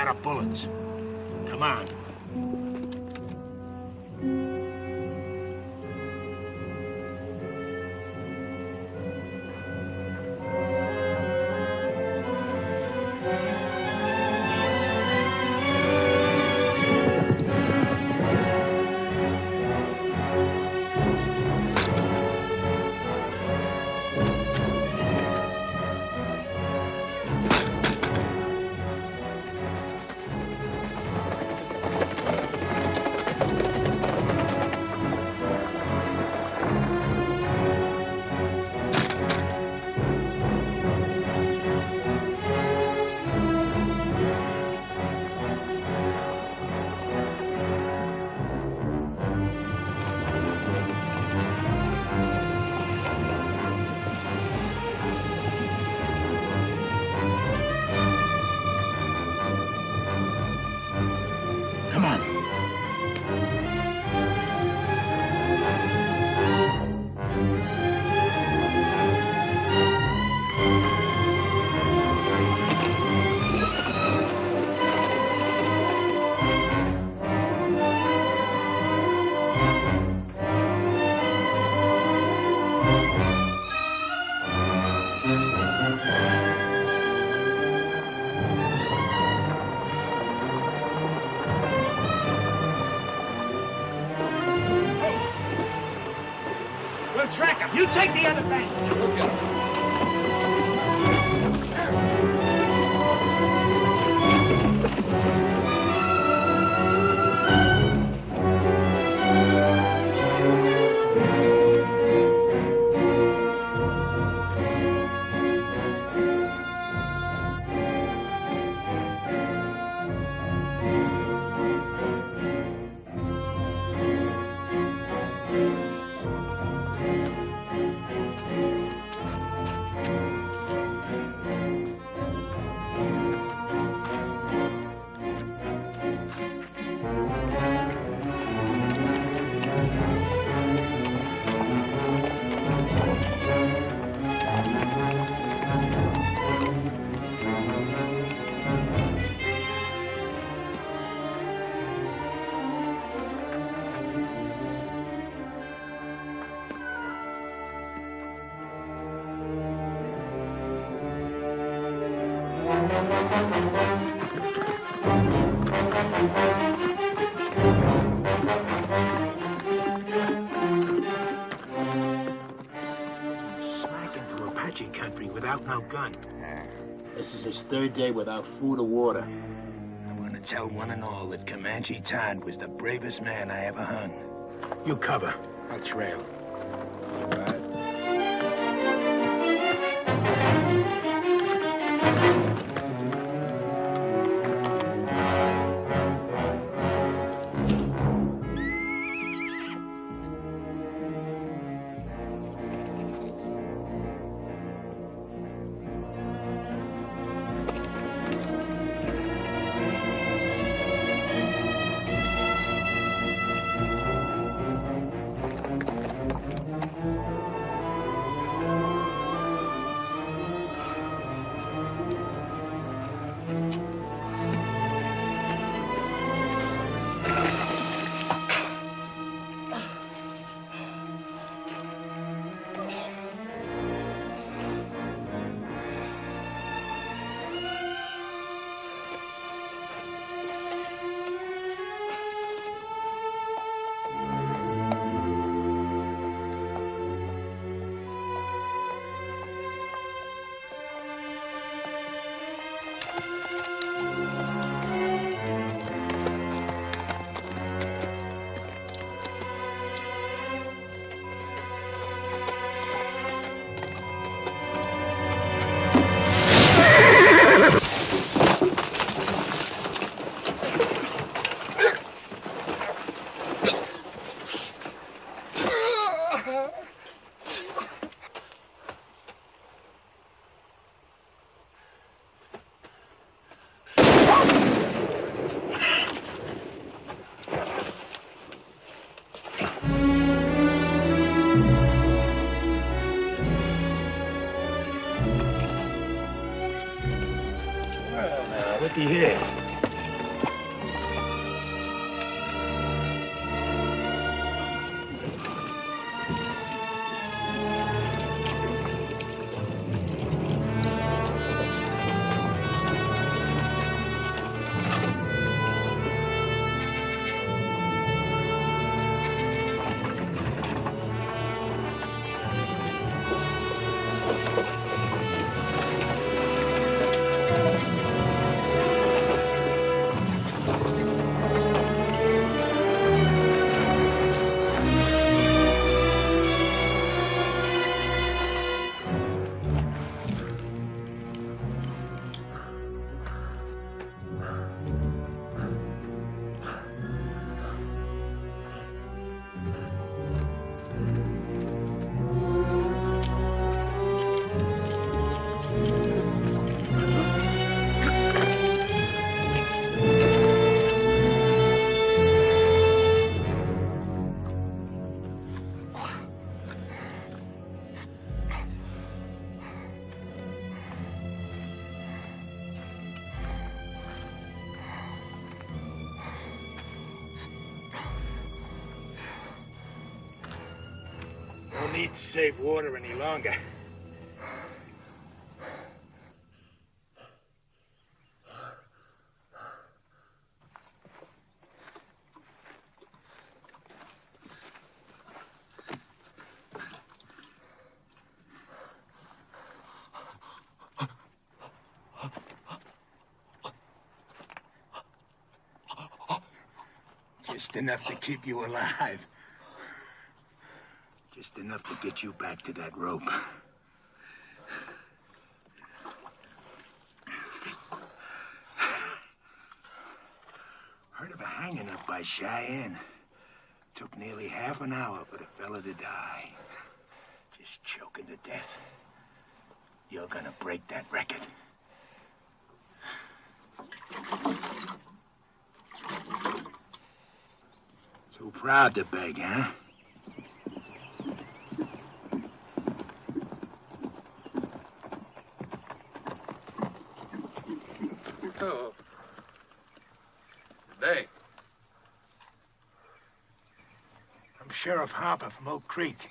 of bullets. Come on. Track him. You take the other bank. Okay. Smack into Apache country without no gun. This is his third day without food or water. I'm gonna tell one and all that Comanche Todd was the bravest man I ever hung. You cover. I'll trail. All right. Looky here. need to save water any longer. Just enough to keep you alive. Just enough to get you back to that rope. Heard of a hanging up by Cheyenne. Took nearly half an hour for the fella to die. Just choking to death. You're gonna break that record. Too proud to beg, huh? Oh. Good day. I'm Sheriff Harper from Oak Creek.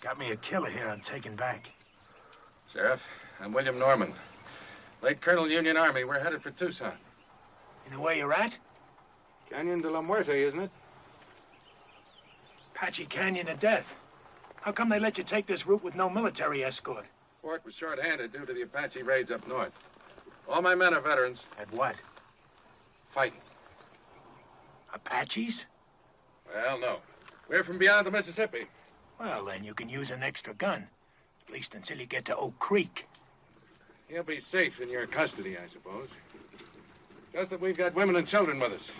Got me a killer here I'm taking back. Sheriff, I'm William Norman. Late Colonel, Union Army. We're headed for Tucson. You know where you're at? Canyon de la Muerte, isn't it? Apache Canyon of Death. How come they let you take this route with no military escort? Fort was short-handed due to the Apache raids up north. All my men are veterans. At what? Fighting. Apaches? Well, no. We're from beyond the Mississippi. Well, then you can use an extra gun. At least until you get to Oak Creek. He'll be safe in your custody, I suppose. Just that we've got women and children with us.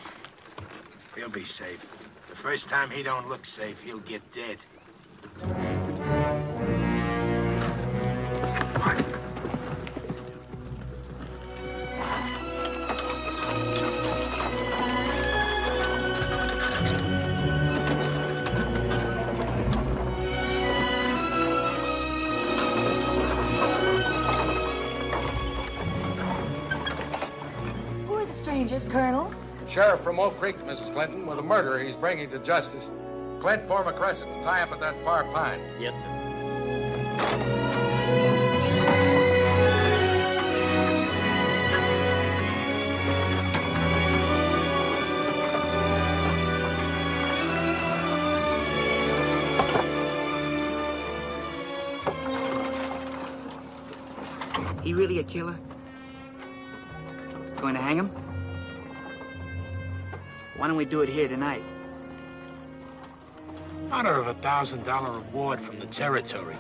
He'll be safe. The first time he don't look safe, he'll get dead. Who are the strangers, Colonel? Sheriff from Oak Creek, Mrs. Clinton, with a murderer he's bringing to justice. Clint, form a crescent and tie up at that far pine. Yes, sir. He really a killer? Going to hang him? Why don't we do it here tonight? Honor of $1,000 reward from the territory.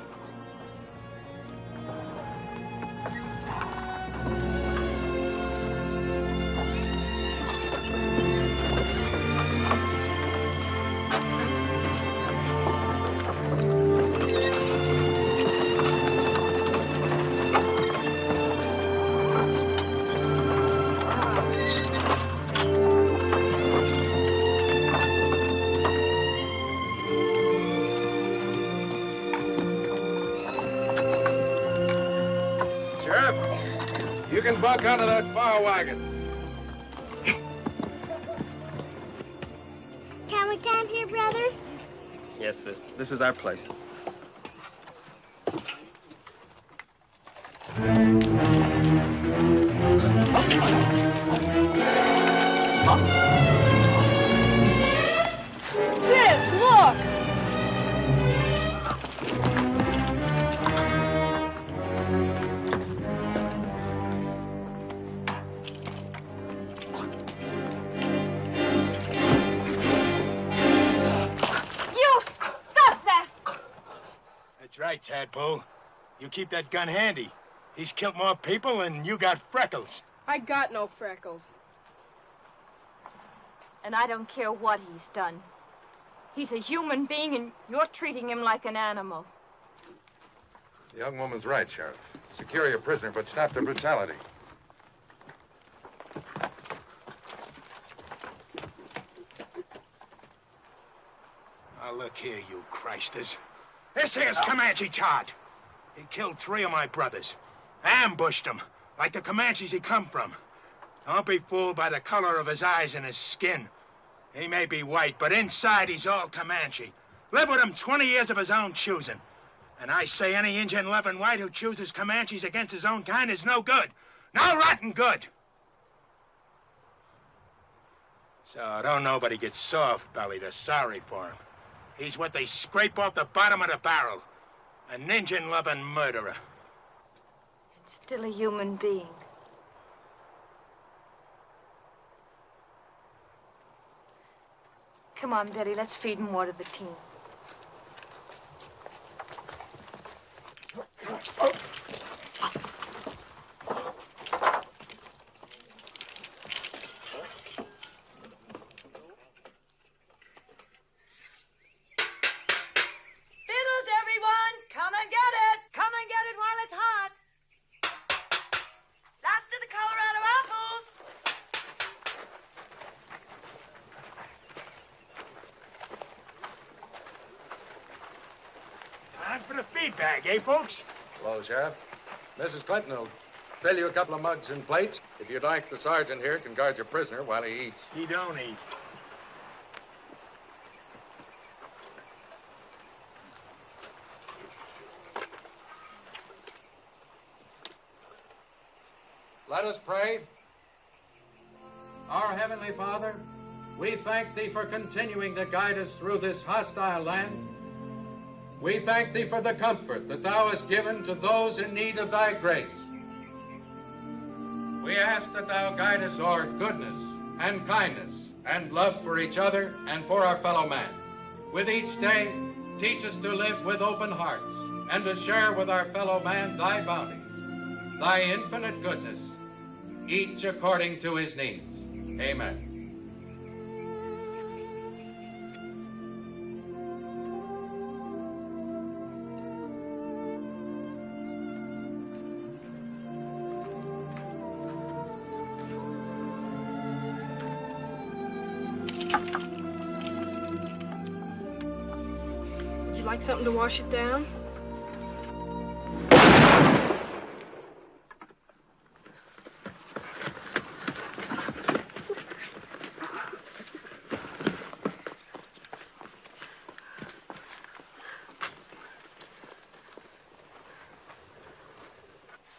You can buck onto that far wagon. Can we camp here, brother? Yes, sis. This is our place. Sis, look! Right, Tadpole. You keep that gun handy. He's killed more people than you got freckles. I got no freckles. And I don't care what he's done. He's a human being, and you're treating him like an animal. The young woman's right, Sheriff. Secure your prisoner, but stop the brutality. Now, look here, you Christers. This here's Comanche Todd. He killed 3 of my brothers. Ambushed them, like the Comanches he come from. Don't be fooled by the color of his eyes and his skin. He may be white, but inside he's all Comanche. Lived with him 20 years of his own choosing. And I say any Indian-loving white who chooses Comanches against his own kind is no good. No rotten good. So don't nobody get soft-bellied or sorry for him. He's what they scrape off the bottom of the barrel. An Indian-loving murderer. And still a human being. Come on, Betty, let's feed and water the team. Bag, eh, folks? Hello, Sheriff. Mrs. Clinton will fill you a couple of mugs and plates. If you'd like, the sergeant here can guard your prisoner while he eats. He don't eat. Let us pray. Our Heavenly Father, we thank Thee for continuing to guide us through this hostile land. We thank Thee for the comfort that Thou hast given to those in need of Thy grace. We ask that Thou guide us toward goodness and kindness and love for each other and for our fellow man. With each day, teach us to live with open hearts and to share with our fellow man Thy bounties, Thy infinite goodness, each according to his needs. Amen. Like something to wash it down?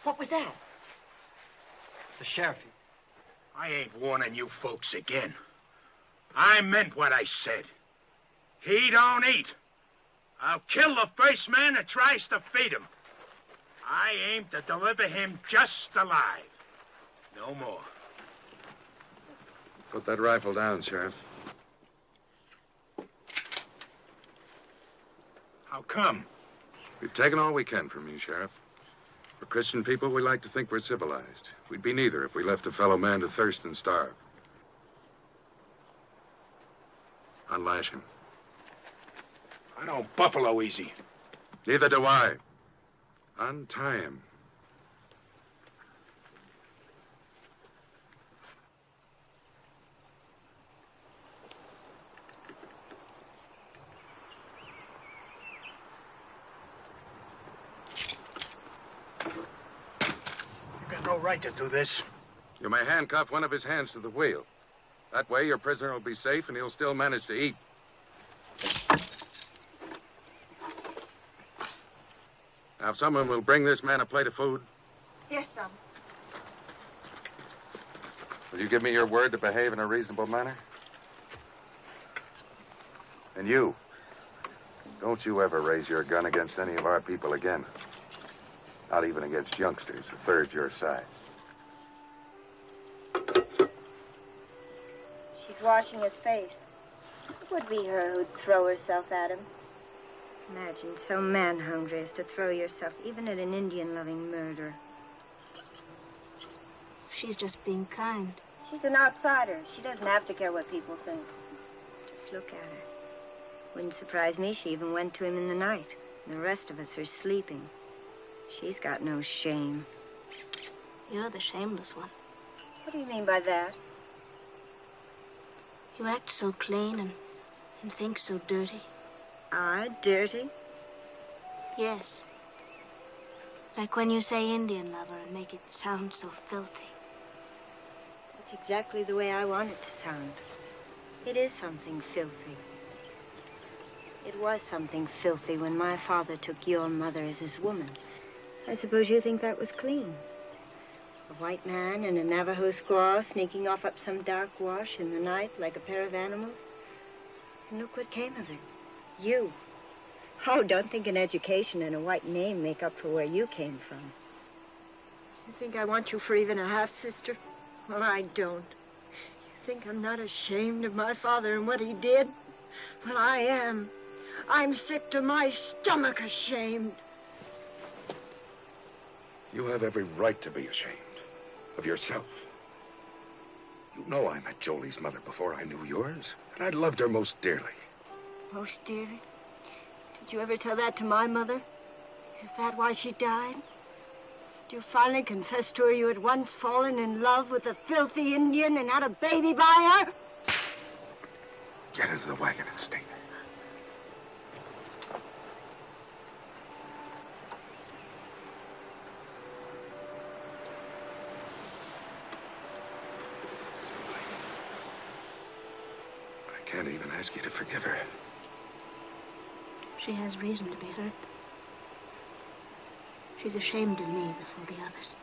What was that? The sheriff. I ain't warning you folks again. I meant what I said. He don't eat. I'll kill the first man that tries to feed him. I aim to deliver him just alive. No more. Put that rifle down, Sheriff. How come? We've taken all we can from you, Sheriff. For Christian people, we like to think we're civilized. We'd be neither if we left a fellow man to thirst and starve. Unlash him. I don't buffalo easy. Neither do I. Untie him. You got no right to do this. You may handcuff one of his hands to the wheel. That way, your prisoner will be safe and he'll still manage to eat. Now, if someone will bring this man a plate of food. Here's some. Will you give me your word to behave in a reasonable manner? And you, don't you ever raise your gun against any of our people again. Not even against youngsters a third your size. She's washing his face. It would be her who'd throw herself at him. Imagine so man-hungry as to throw yourself even at an Indian-loving murderer. She's just being kind. She's an outsider. She doesn't have to care what people think. Just look at her. Wouldn't surprise me she even went to him in the night. And the rest of us are sleeping. She's got no shame. You're the shameless one. What do you mean by that? You act so clean and think so dirty. I dirty? Yes. Like when you say Indian lover and make it sound so filthy. That's exactly the way I want it to sound. It is something filthy. It was something filthy when my father took your mother as his woman. I suppose you think that was clean. A white man and a Navajo squaw sneaking off up some dark wash in the night like a pair of animals. And look what came of it. You. Oh, don't think an education and a white name make up for where you came from. You think I want you for even a half-sister? Well, I don't. You think I'm not ashamed of my father and what he did? Well, I am. I'm sick to my stomach ashamed. You have every right to be ashamed of yourself. You know I met Jolie's mother before I knew yours, and I loved her most dearly. Most dearly? Did you ever tell that to my mother? Is that why she died? Did you finally confess to her you had once fallen in love with a filthy Indian and had a baby by her? Get into the wagon and stay there. I can't even ask you to forgive her. She has reason to be hurt. She's ashamed of me before the others.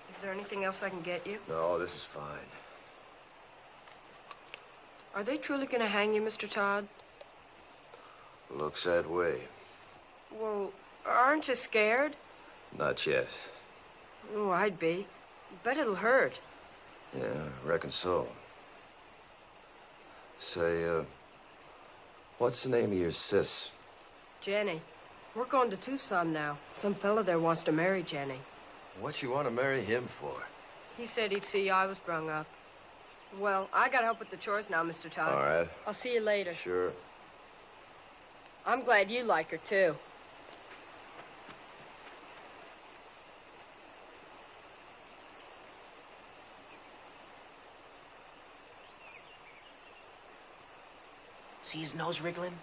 Is there anything else I can get you? No, this is fine. Are they truly going to hang you, Mr. Todd? Looks that way. Well, aren't you scared? Not yet. Oh, I'd be. Bet it'll hurt. Yeah, reckon so. Say, what's the name of your sis? Jenny. We're going to Tucson now. Some fella there wants to marry Jenny. What you want to marry him for? He said he'd see I was brung up. Well, I gotta help with the chores now, Mr. Todd. All right. I'll see you later. Sure. I'm glad you like her, too. See his nose wriggling?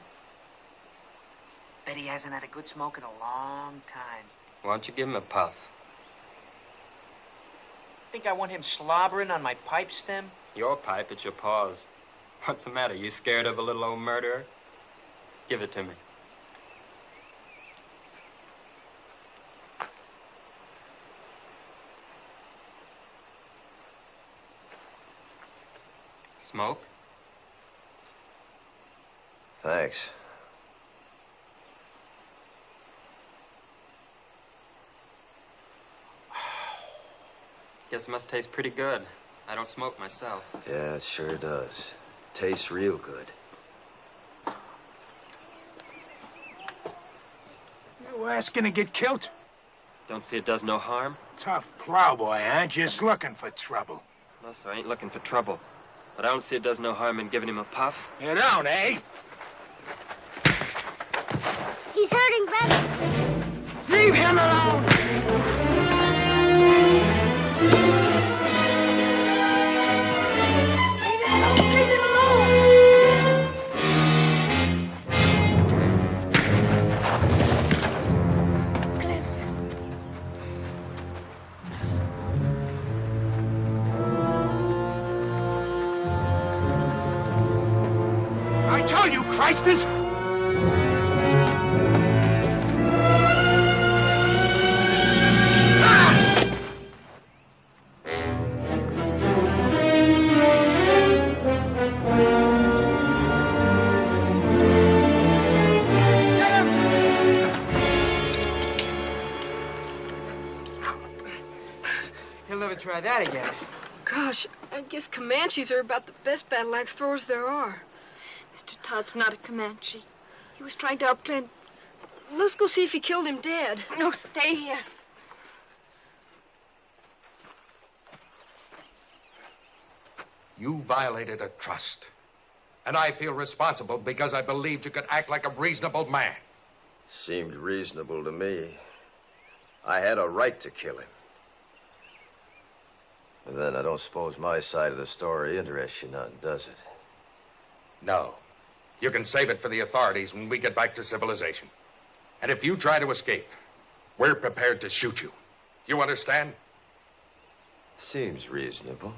Bet he hasn't had a good smoke in a long time. Why don't you give him a puff? Think I want him slobbering on my pipe stem? Your pipe, it's your paws. What's the matter? You scared of a little old murderer? Give it to me. Smoke? Thanks. Guess it must taste pretty good. I don't smoke myself. Yeah, it sure does. Tastes real good. You asking to get killed? Don't see it does no harm? Tough plowboy, huh? Just looking for trouble. No, sir, I ain't looking for trouble. But I don't see it does no harm in giving him a puff. You don't, eh? He's hurting Ben. Leave him alone! I told you, Christers! He'll never try that again. Gosh, I guess Comanches are about the best battle axe throwers there are. Mr. Todd's not a Comanche. He was trying to help Clint. Let's go see if he killed him dead. No, stay here. You violated a trust. And I feel responsible because I believed you could act like a reasonable man. Seemed reasonable to me. I had a right to kill him. But then I don't suppose my side of the story interests you none, does it? No. You can save it for the authorities when we get back to civilization. And if you try to escape, we're prepared to shoot you. You understand? Seems reasonable.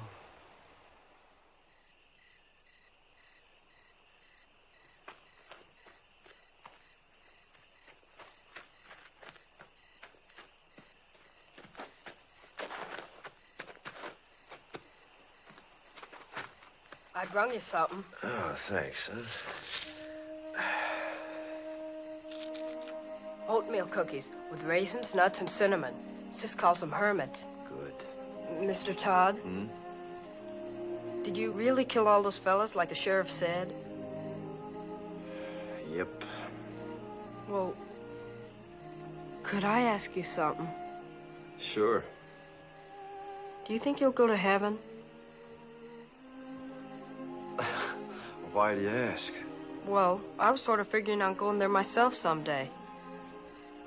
I brung you something. Oh, thanks, son. Oatmeal cookies with raisins, nuts, and cinnamon. Sis calls them hermits. Good. Mr. Todd? Hmm? Did you really kill all those fellas like the sheriff said? Yep. Well, could I ask you something? Sure. Do you think you'll go to heaven? Why do you ask? Well, I was sort of figuring on going there myself someday.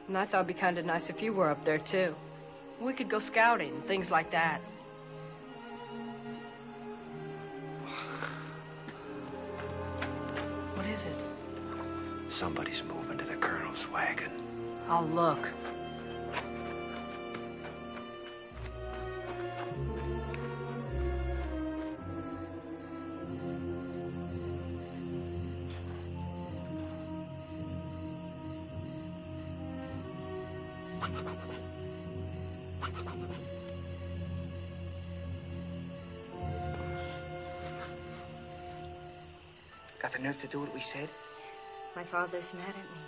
And I thought it'd be kind of nice if you were up there, too. We could go scouting, things like that. What is it? Somebody's moving to the colonel's wagon. I'll look. Got the nerve to do what we said? My father's mad at me.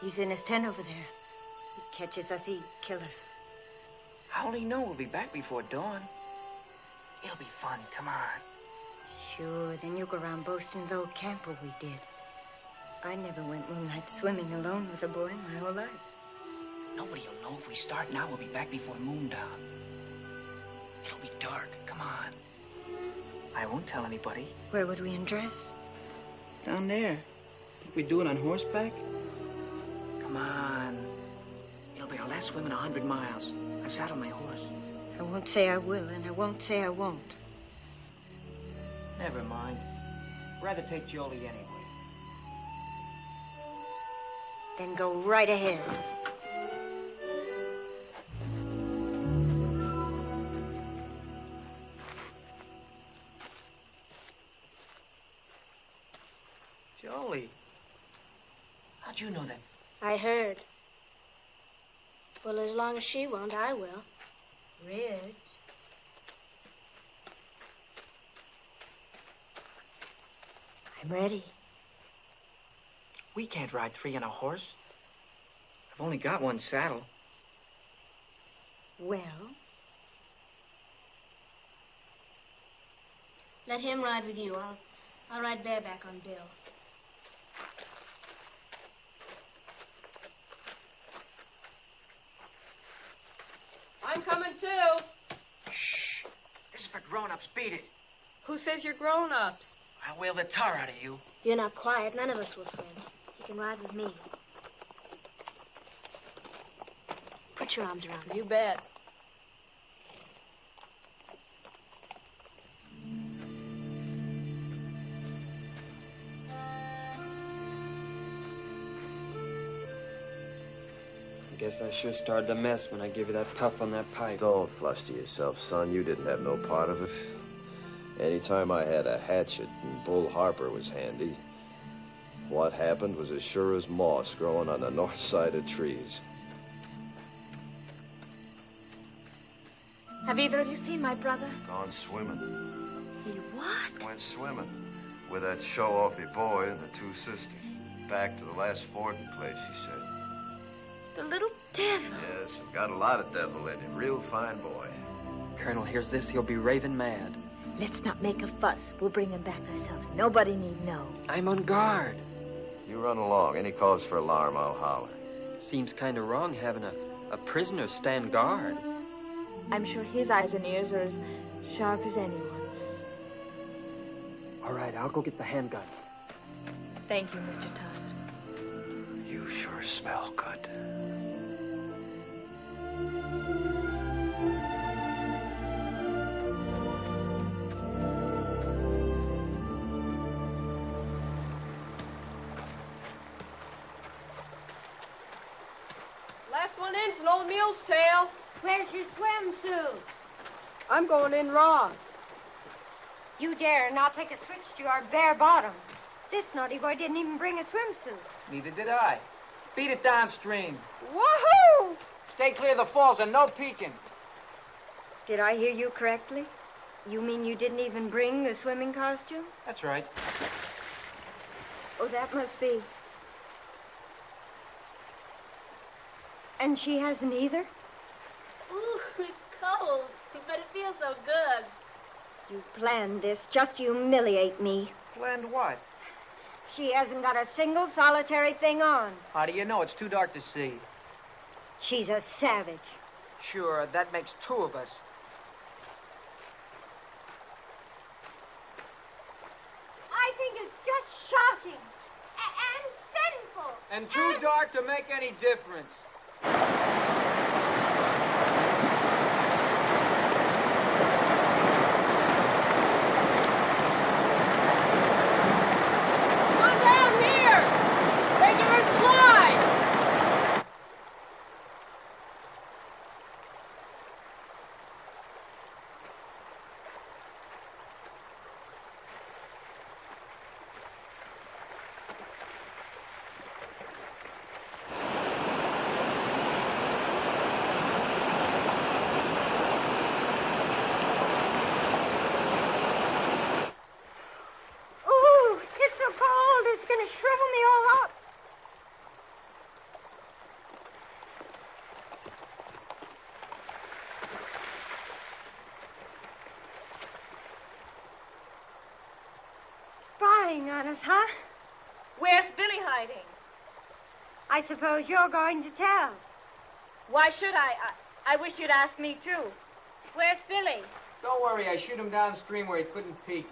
He's in his tent over there. He catches us, he'd kill us. How'll he know we'll be back before dawn? It'll be fun, come on. Sure, then you go around boasting of the old camper we did. I never went moonlight swimming alone with a boy my whole life. Nobody'll know if we start now, we'll be back before moondown. It'll be dark, come on. I won't tell anybody. Where would we undress? Down there. Think we'd do it on horseback? Come on. It'll be our last swim in 100 miles. I've saddled my horse. I won't say I will, and I won't say I won't. Never mind. Rather take Jolie anyway. Then go right ahead. Jolie. How'd you know that? I heard. Well, as long as she won't, I will. Rich. I'm ready. We can't ride three on a horse. I've only got one saddle. Well? Let him ride with you. I'll ride bareback on Bill. I'm coming too. Shh. This is for grown-ups. Beat it. Who says you're grown-ups? I'll whale the tar out of you. If you're not quiet, none of us will swim. You can ride with me. Put your arms around me. You bet. I guess I sure started a mess when I gave you that puff on that pipe. Don't fluster yourself, son. You didn't have no part of it. Anytime I had a hatchet and Bull Harper was handy, what happened was as sure as moss growing on the north side of trees. Have either of you seen my brother? Gone swimming. He what? Went swimming with that show-offy boy and the two sisters. Back to the last fording place, he said. The little devil. Yes, I've got a lot of devil in him. Real fine boy. Colonel hears this, he'll be raving mad. Let's not make a fuss. We'll bring him back ourselves. Nobody need know. I'm on guard. You run along. Any cause for alarm, I'll holler. Seems kind of wrong having a prisoner stand guard. I'm sure his eyes and ears are as sharp as anyone's. All right, I'll go get the handgun. Thank you, Mr. Todd. You sure smell good. Last one in's an old mule's tail. Where's your swimsuit? I'm going in raw. You dare not take a switch to your bare bottom. This naughty boy didn't even bring a swimsuit. Neither did I. Beat it downstream. Woohoo! Stay clear of the falls and no peeking. Did I hear you correctly? You mean you didn't even bring the swimming costume? That's right. Oh, that must be. And she hasn't either? Ooh, it's cold, but it feels so good. You planned this just to humiliate me. Planned what? She hasn't got a single solitary thing on. How do you know? It's too dark to see. She's a savage. Sure, that makes two of us. I think it's just shocking and sinful. And too dark to make any difference. It's gonna shrivel me all up. Spying on us, huh? Where's Billy hiding? I suppose you're going to tell. Why should I? I wish you'd ask me, too. Where's Billy? Don't worry, I shoot him downstream where he couldn't peek.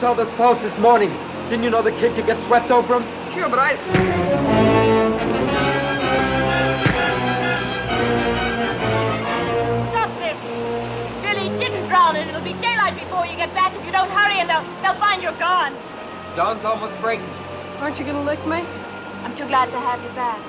Saw those falls this morning. Didn't you know the kid could get swept over them? Sure, but I... Stop this! Billy didn't drown, and it'll be daylight before you get back if you don't hurry, and they'll find you're gone. Dawn's almost breaking. Aren't you gonna lick me? I'm too glad to have you back.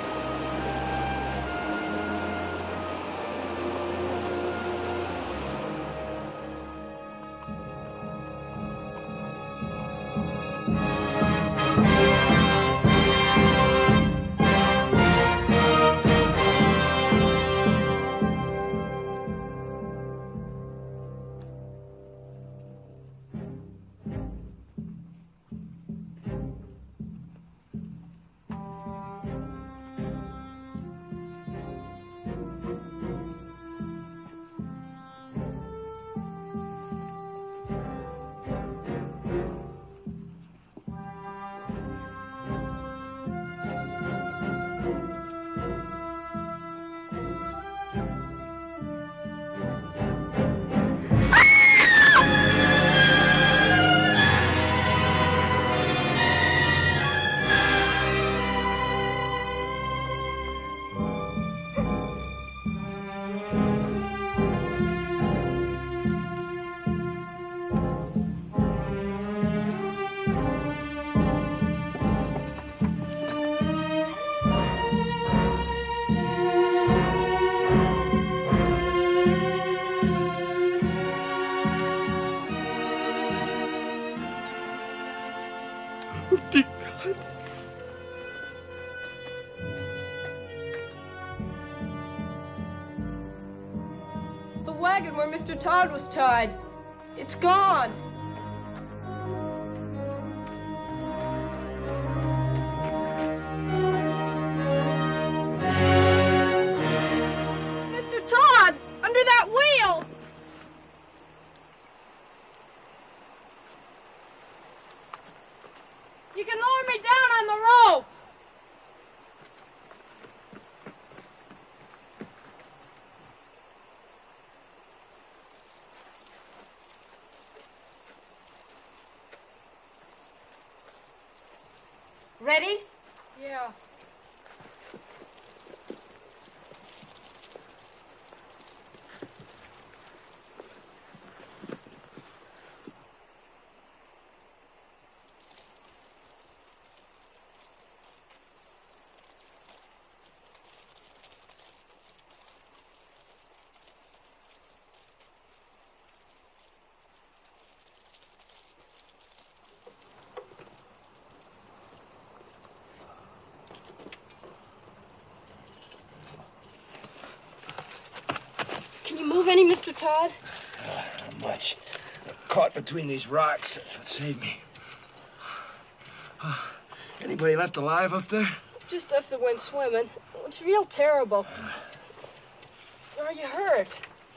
wagon where Mr. Todd was tied. It's gone. Mr. Todd, under that wheel. You can lower me down on the rope. Ready? Yeah. Can you move any, Mr. Todd? Not much. Caught between these rocks. That's what saved me. Anybody left alive up there? Just us that went swimming. It's real terrible. Are you hurt?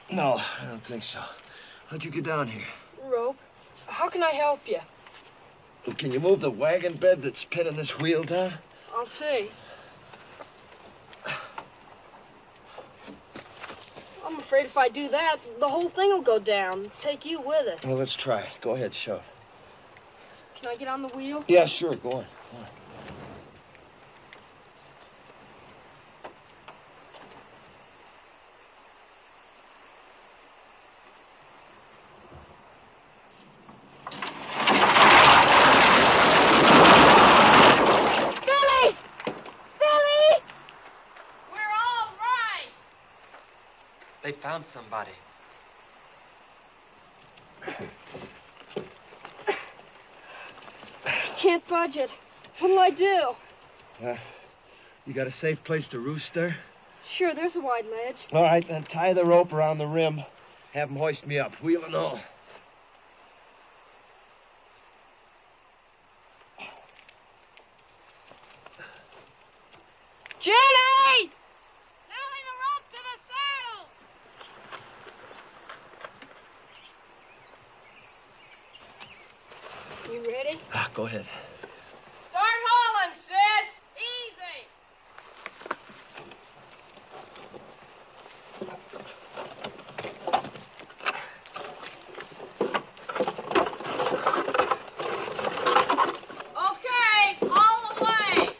No, I don't think so. How'd you get down here? Rope. How can I help you? Well, can you move the wagon bed that's pinning this wheel down? I'll see. I'm afraid if I do that, the whole thing will go down. Take you with it. Well, let's try it. Go ahead, shove. Can I get on the wheel? Yeah, sure. Go on. Go on. They found somebody. Can't budge it. What'll I do? You got a safe place to roost there? Sure, there's a wide ledge. All right, then tie the rope around the rim. Have them hoist me up, wheel and all. Jenny! Nailing the rope to the saddle! You ready? Go ahead. Start hauling, sis! Easy! Okay, haul away!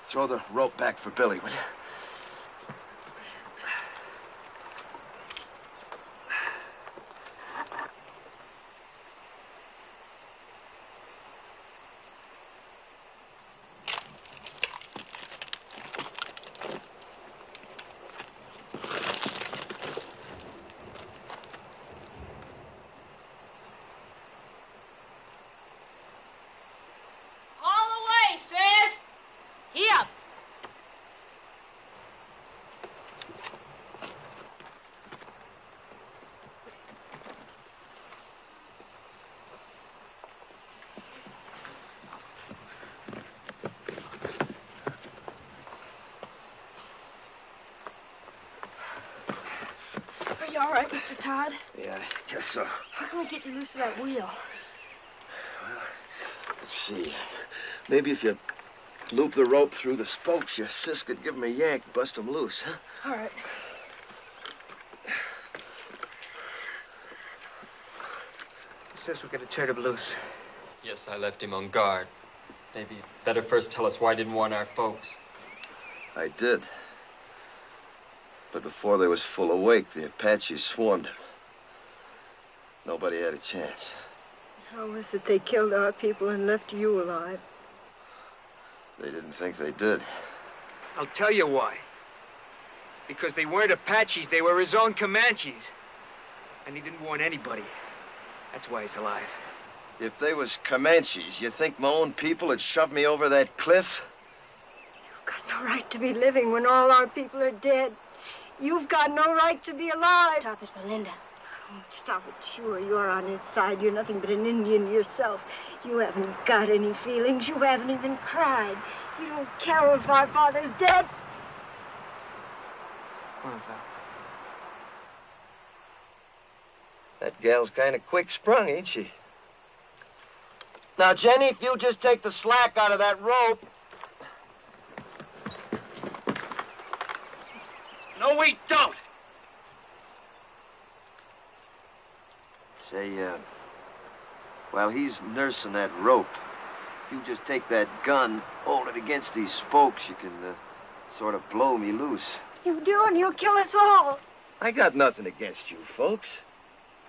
Throw the rope back for Billy, will you? Haul away, sis! Here! Are you all right, Mr. Todd? Yeah, I guess so. How can we get you loose of that wheel? Let's see. Maybe if you loop the rope through the spokes, your sis could give him a yank, bust him loose, huh? All right. Sis, we gotta turn him loose. Yes, I left him on guard. Maybe you'd better first tell us why you didn't warn our folks. I did. But before they was full awake, the Apaches swarmed him. Nobody had a chance. How was it they killed our people and left you alive? They didn't think they did. I'll tell you why. Because they weren't Apaches, they were his own Comanches. And he didn't warn anybody. That's why he's alive. If they was Comanches, you think my own people had shoved me over that cliff? You've got no right to be living when all our people are dead. You've got no right to be alive. Stop it, Belinda. Oh, stop it. Sure, you're on his side. You're nothing but an Indian yourself. You haven't got any feelings. You haven't even cried. You don't care if our father's dead. Come on, Val. That gal's kind of quick-sprung, ain't she? Now, Jenny, if you just take the slack out of that rope... No, we don't! Say, while he's nursing that rope, you just take that gun, hold it against these spokes, you can, sort of blow me loose. You do, and he'll kill us all. I got nothing against you, folks.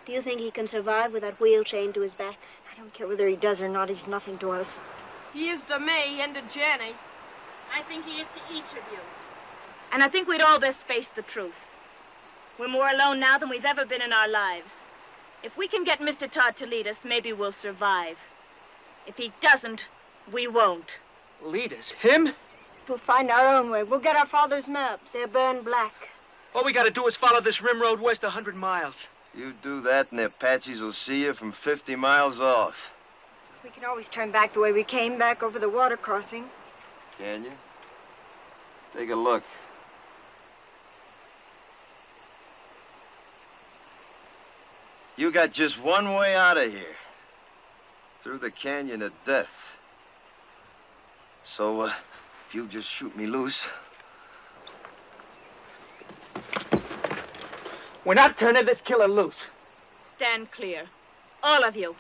Do you think he can survive with that wheel chained to his back? I don't care whether he does or not. He's nothing to us. He is to me and to Jenny. I think he is to each of you. And I think we'd all best face the truth. We're more alone now than we've ever been in our lives. If we can get Mr. Todd to lead us, maybe we'll survive. If he doesn't, we won't. Lead us? Him? We'll find our own way. We'll get our father's maps. They're burned black. All we gotta do is follow this rim road west 100 miles. You do that, and the Apaches will see you from 50 miles off. We can always turn back the way we came, back over the water crossing. Can you? Take a look. You got just one way out of here. Through the canyon of death. So, if you just shoot me loose... We're not turning this killer loose. Stand clear. All of you.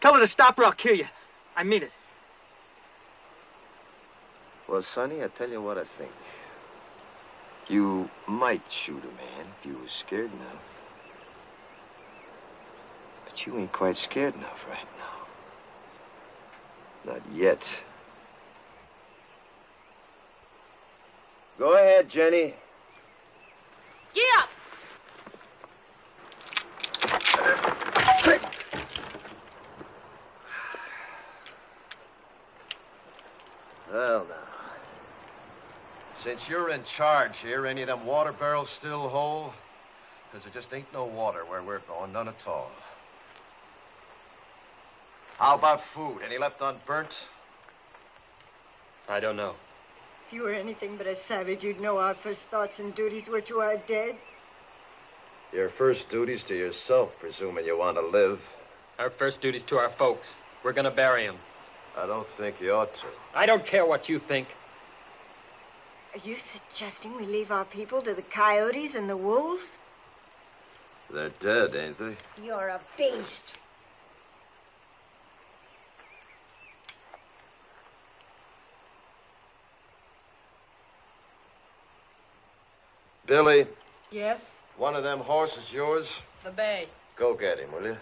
Tell her to stop or I'll kill you. I mean it. Well, Sonny, I tell you what I think. You might shoot a man if you was scared enough. But you ain't quite scared enough right now. Not yet. Go ahead, Jenny. Get up! Well, now. Since you're in charge here, any of them water barrels still whole? Because there just ain't no water where we're going, none at all. How about food? Any left unburnt? I don't know. If you were anything but a savage, you'd know our first thoughts and duties were to our dead. Your first duty's to yourself, presuming you want to live. Our first duty's to our folks. We're gonna bury him. I don't think you ought to. I don't care what you think. Are you suggesting we leave our people to the coyotes and the wolves? They're dead, ain't they? You're a beast. Billy, Yes? one of them horses yours? The bay. Go get him, will you?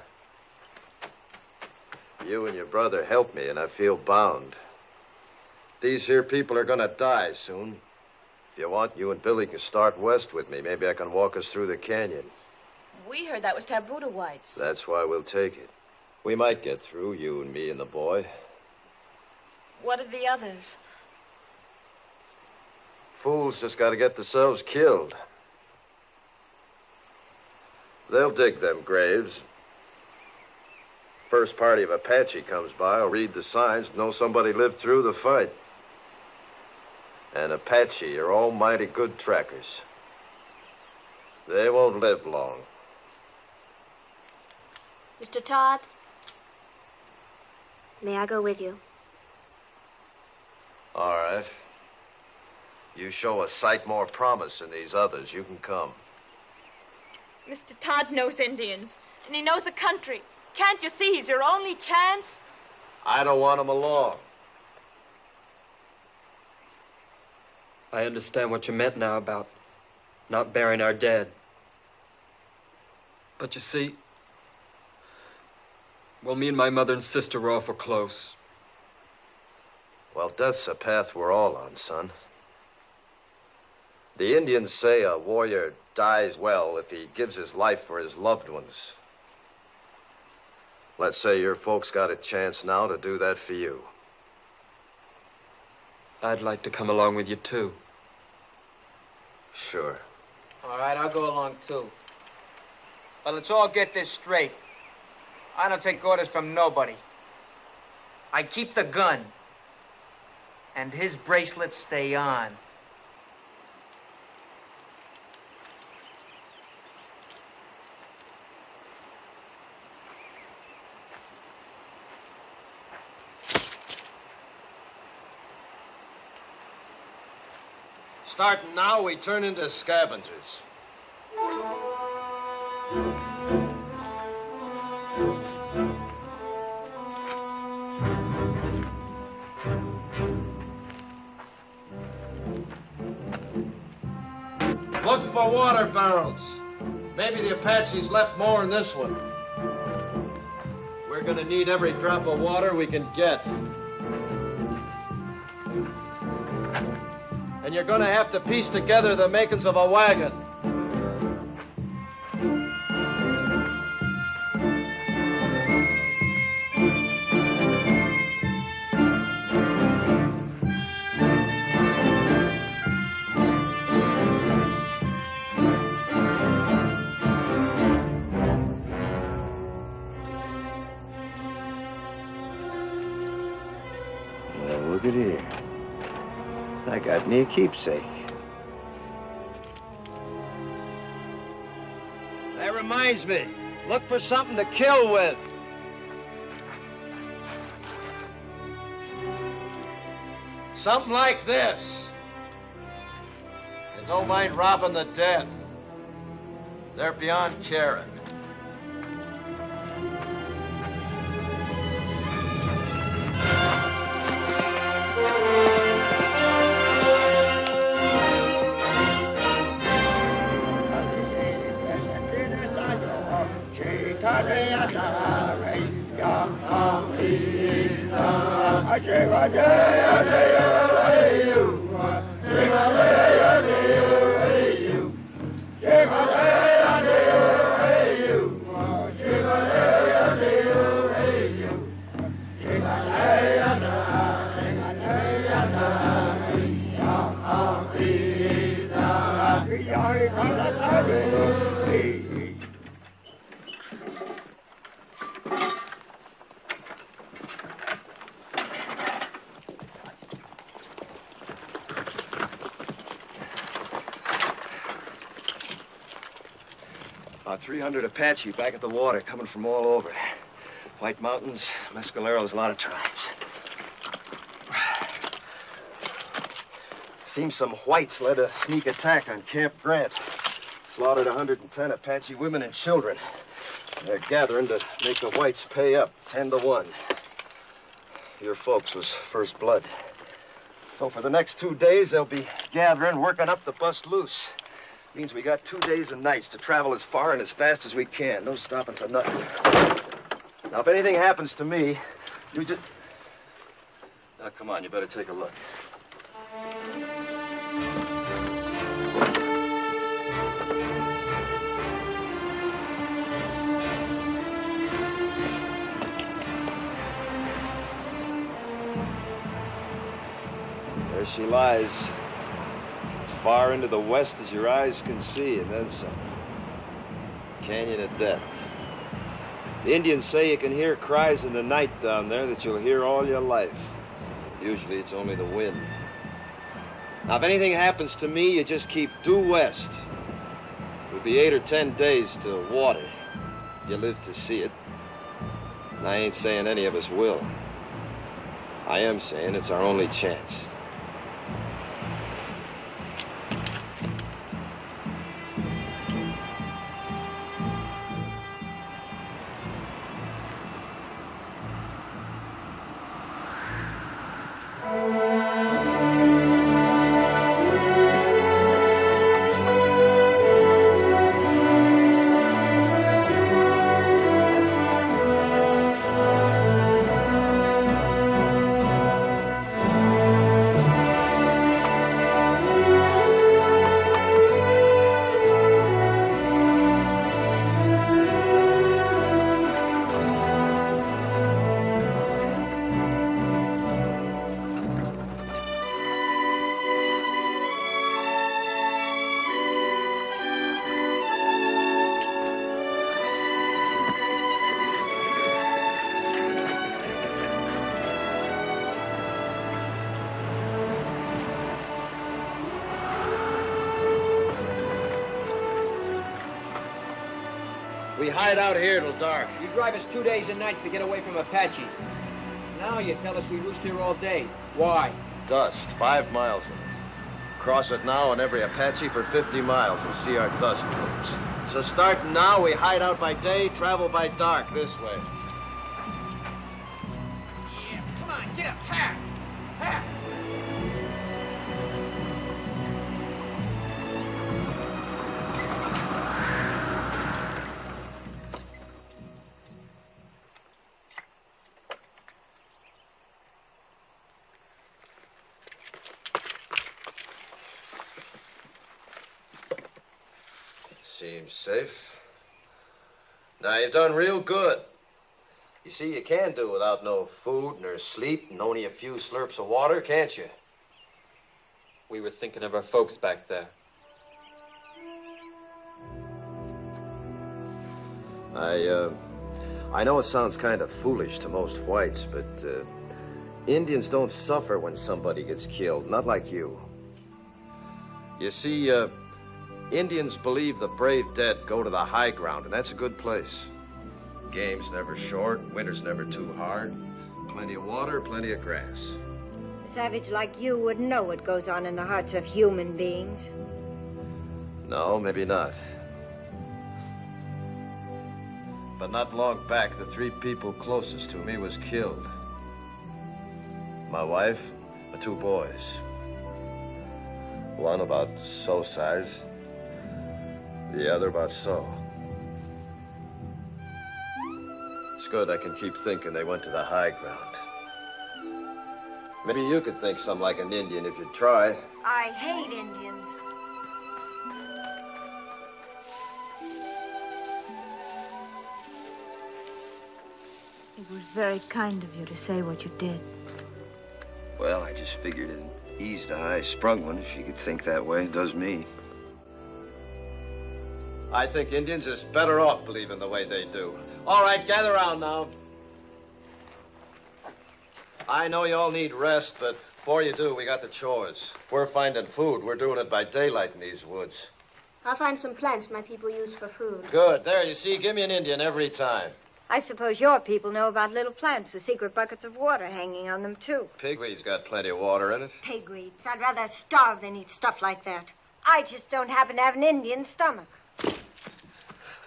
You and your brother helped me, and I feel bound. These here people are gonna die soon. If you want, you and Billy can start west with me. Maybe I can walk us through the canyon. We heard that was taboo to whites. That's why we'll take it. We might get through, you and me and the boy. What of the others? Fools just gotta get themselves killed. They'll dig them graves. First party of Apache comes by, I'll read the signs, know somebody lived through the fight. And Apache are almighty good trackers. They won't live long. Mr. Todd, may I go with you? All right. You show a sight more promise than these others, you can come. Mr. Todd knows Indians, and he knows the country. Can't you see he's your only chance? I don't want him along. I understand what you meant now about not burying our dead. But you see, well, me and my mother and sister were awful close. Well, death's a path we're all on, son. The Indians say a warrior dies well if he gives his life for his loved ones. Let's say your folks got a chance now to do that for you. I'd like to come along with you, too. Sure. All right, I'll go along, too. But let's all get this straight. I don't take orders from nobody. I keep the gun. And his bracelets stay on. Starting now, we turn into scavengers. Look for water barrels. Maybe the Apaches left more in this one. We're gonna need every drop of water we can get. And you're gonna have to piece together the makings of a wagon. Well, look at here. I got me a keepsake. That reminds me. Look for something to kill with. Something like this. And don't mind robbing the dead. They're beyond caring. About 300 Apache back at the water, coming from all over. White Mountains, Mescaleros, a lot of tribes. Seems some whites led a sneak attack on Camp Grant. Slaughtered 110 Apache women and children. They're gathering to make the whites pay up, 10-1. Your folks was first blood. So for the next 2 days, they'll be gathering, working up the bust loose. Means we got 2 days and nights to travel as far and as fast as we can. No stopping for nothing. Now, if anything happens to me, you just... Now, come on, you better take a look. There she lies. As far into the west as your eyes can see, and then some. Canyon of Death. The Indians say you can hear cries in the night down there that you'll hear all your life. Usually it's only the wind. Now, if anything happens to me, you just keep due west. It'll be 8 or 10 days to water. You live to see it. And I ain't saying any of us will. I am saying it's our only chance. We hide out here till dark. You drive us 2 days and nights to get away from Apaches. Now you tell us we roost here all day. Why? Dust, 5 miles of it. Cross it now and every Apache for 50 miles and see our dust moves. So starting now, we hide out by day, travel by dark this way. Yeah, come on, get up, pack! Pack! Seems safe. Now, you've done real good. You see, you can do without no food nor sleep and only a few slurps of water, can't you? We were thinking of our folks back there. I know it sounds kind of foolish to most whites, but Indians don't suffer when somebody gets killed, not like you. You see, Indians believe the brave dead go to the high ground, and that's a good place. Game's never short, winter's never too hard. Plenty of water, plenty of grass. A savage like you wouldn't know what goes on in the hearts of human beings. No, maybe not. But not long back, the 3 people closest to me was killed. My wife, the 2 boys. One about so size, the other about so. It's good I can keep thinking they went to the high ground. Maybe you could think something like an Indian if you'd try. I hate Indians. It was very kind of you to say what you did. Well, I just figured it eased a high-sprung one if she could think that way. It does me. I think Indians is better off believing the way they do. All right, gather around now. I know you all need rest, but before you do, we got the chores. If we're finding food, we're doing it by daylight in these woods. I'll find some plants my people use for food. Good. There, you see, give me an Indian every time. I suppose your people know about little plants with secret buckets of water hanging on them, too. Pigweed's got plenty of water in it. Pigweeds. I'd rather starve than eat stuff like that. I just don't happen to have an Indian stomach.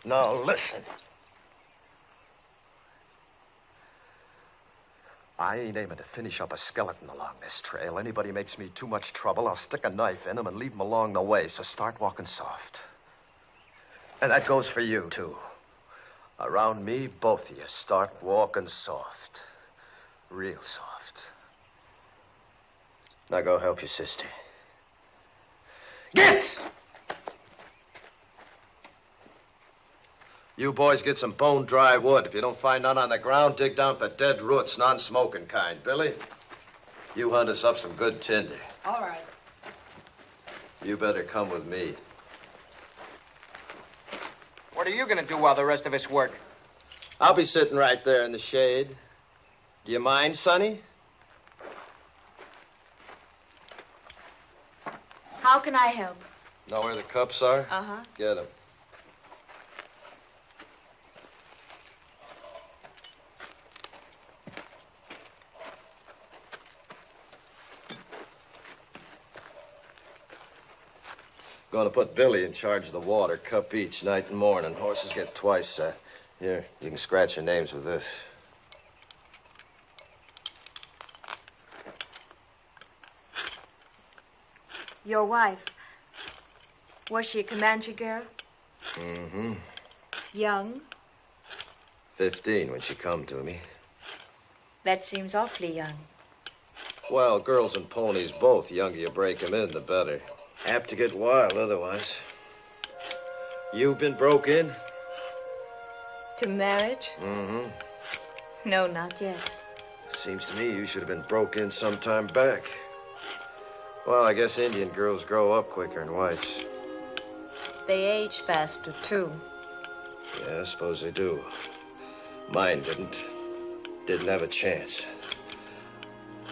Now, listen. I ain't aiming to finish up a skeleton along this trail. Anybody makes me too much trouble, I'll stick a knife in him and leave him along the way, so start walking soft. And that goes for you, too. Around me, both of you, start walking soft. Real soft. Now go help your sister. Get! You boys get some bone-dry wood. If you don't find none on the ground, dig down for dead roots, non-smoking kind. Billy, you hunt us up some good tinder. All right. You better come with me. What are you gonna do while the rest of us work? I'll be sitting right there in the shade. Do you mind, Sonny? How can I help? Know where the cups are? Uh-huh. Get them. Going to put Billy in charge of the water, cup each, night and morning. Horses get twice. Here, you can scratch your names with this. Your wife, was she a Comanche girl? Mm-hmm. Young? 15 when she come to me. That seems awfully young. Well, girls and ponies both. The younger you break 'em in, the better. Apt to get wild otherwise. You been broke in? To marriage? Mm-hmm. No, not yet. Seems to me you should have been broke in some time back. Well, I guess Indian girls grow up quicker than whites. They age faster, too. Yeah, I suppose they do. Mine didn't. Didn't have a chance.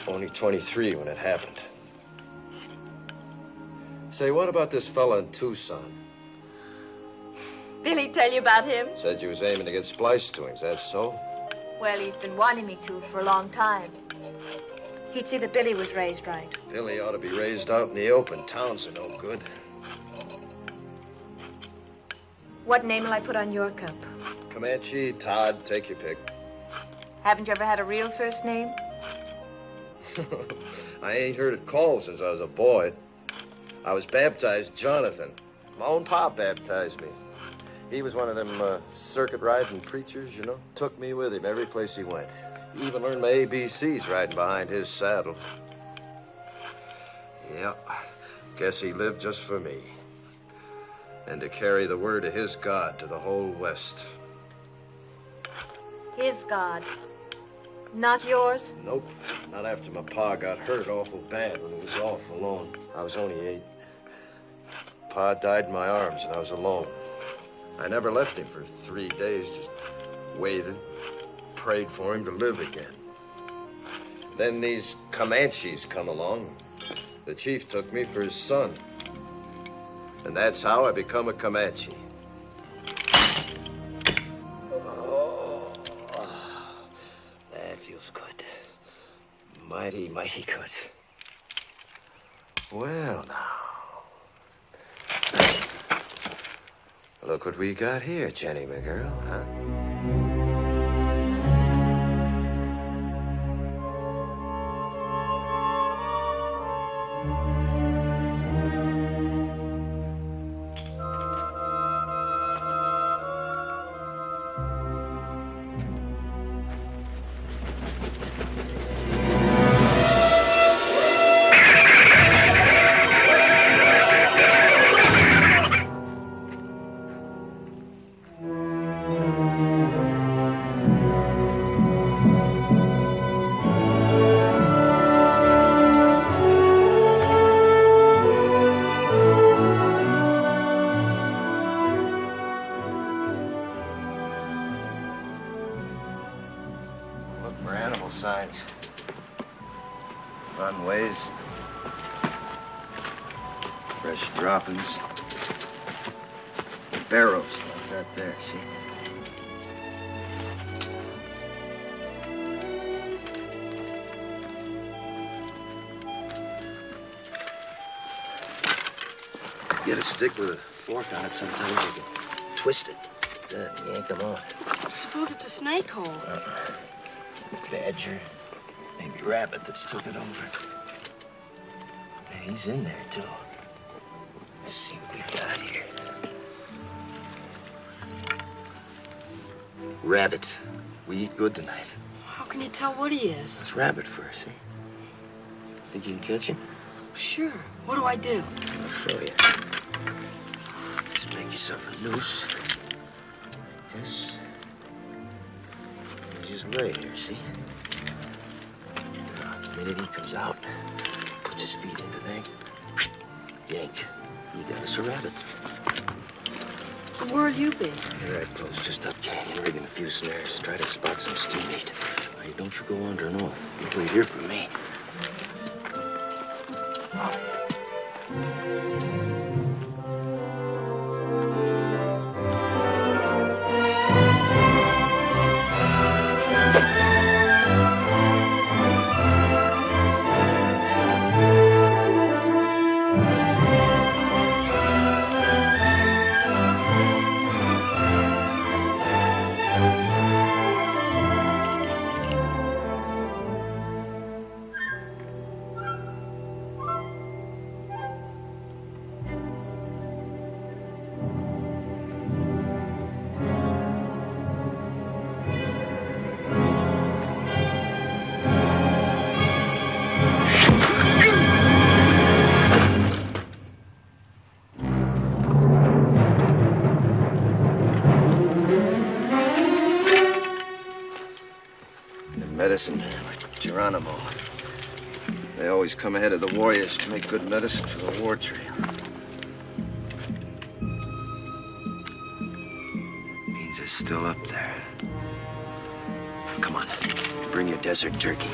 Only 23 when it happened. Say, what about this fella in Tucson? Billy tell you about him? Said you was aiming to get spliced to him. Is that so? Well, he's been wanting me to for a long time. He'd see that Billy was raised right. Billy ought to be raised out in the open. Towns are no good. What name will I put on your cup? Comanche, Todd, take your pick. Haven't you ever had a real first name? I ain't heard it called since I was a boy. I was baptized Jonathan. My own pop baptized me. He was one of them circuit riding preachers, you know. Took me with him every place he went. Even learned my ABCs riding behind his saddle. Yeah, guess he lived just for me. And to carry the word of his God to the whole West. His God. Not yours? Nope, not after my pa got hurt awful bad when he was off alone. I was only 8. Pa died in my arms and I was alone. I never left him for 3 days, just waited, prayed for him to live again. Then these Comanches come along. The chief took me for his son. And that's how I become a Comanche. Oh, that feels good. Mighty, mighty good. Well, now. Look what we got here, Jenny, my girl, huh? Signs, runways, fresh droppings, barrows like that there, see? Get a stick with a fork on it, sometimes you can twist it, then yank them on. Suppose it's a snake hole. Badger, maybe rabbit that's took it over. He's in there, too. Let's see what we got here. Rabbit. We eat good tonight. How can you tell what he is? It's rabbit first, see? Think you can catch him? Sure. What do I do? I'll show you. Just make yourself a noose. Like this. Just lay here, see? Now, the minute he comes out, puts his feet into there, yank. You got us a rabbit. Where'll you be? You're right close, just up canyon, rigging a few snares. Try to spot some steam meat. Hey, don't you go wandering off. You wait here for me. Medicine, like Geronimo. They always come ahead of the warriors to make good medicine for the war trail. Means they're still up there. Come on, bring your desert turkey.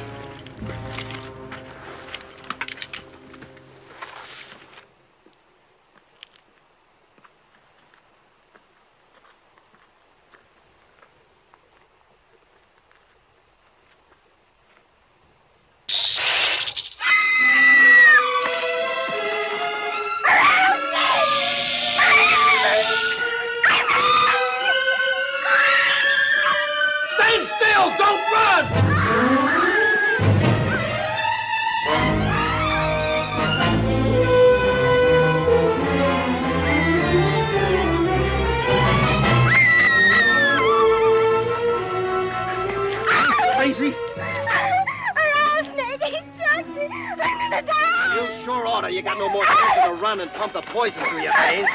you got no more sense to run and pump the poison through your veins.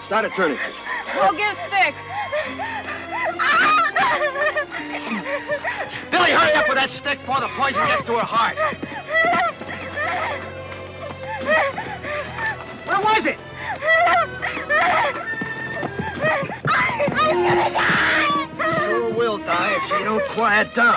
Start a tourniquet. Go get a stick. Billy, hurry up with that stick before the poison gets to her heart. Where was it? I'm gonna die! She sure will die if she don't quiet down.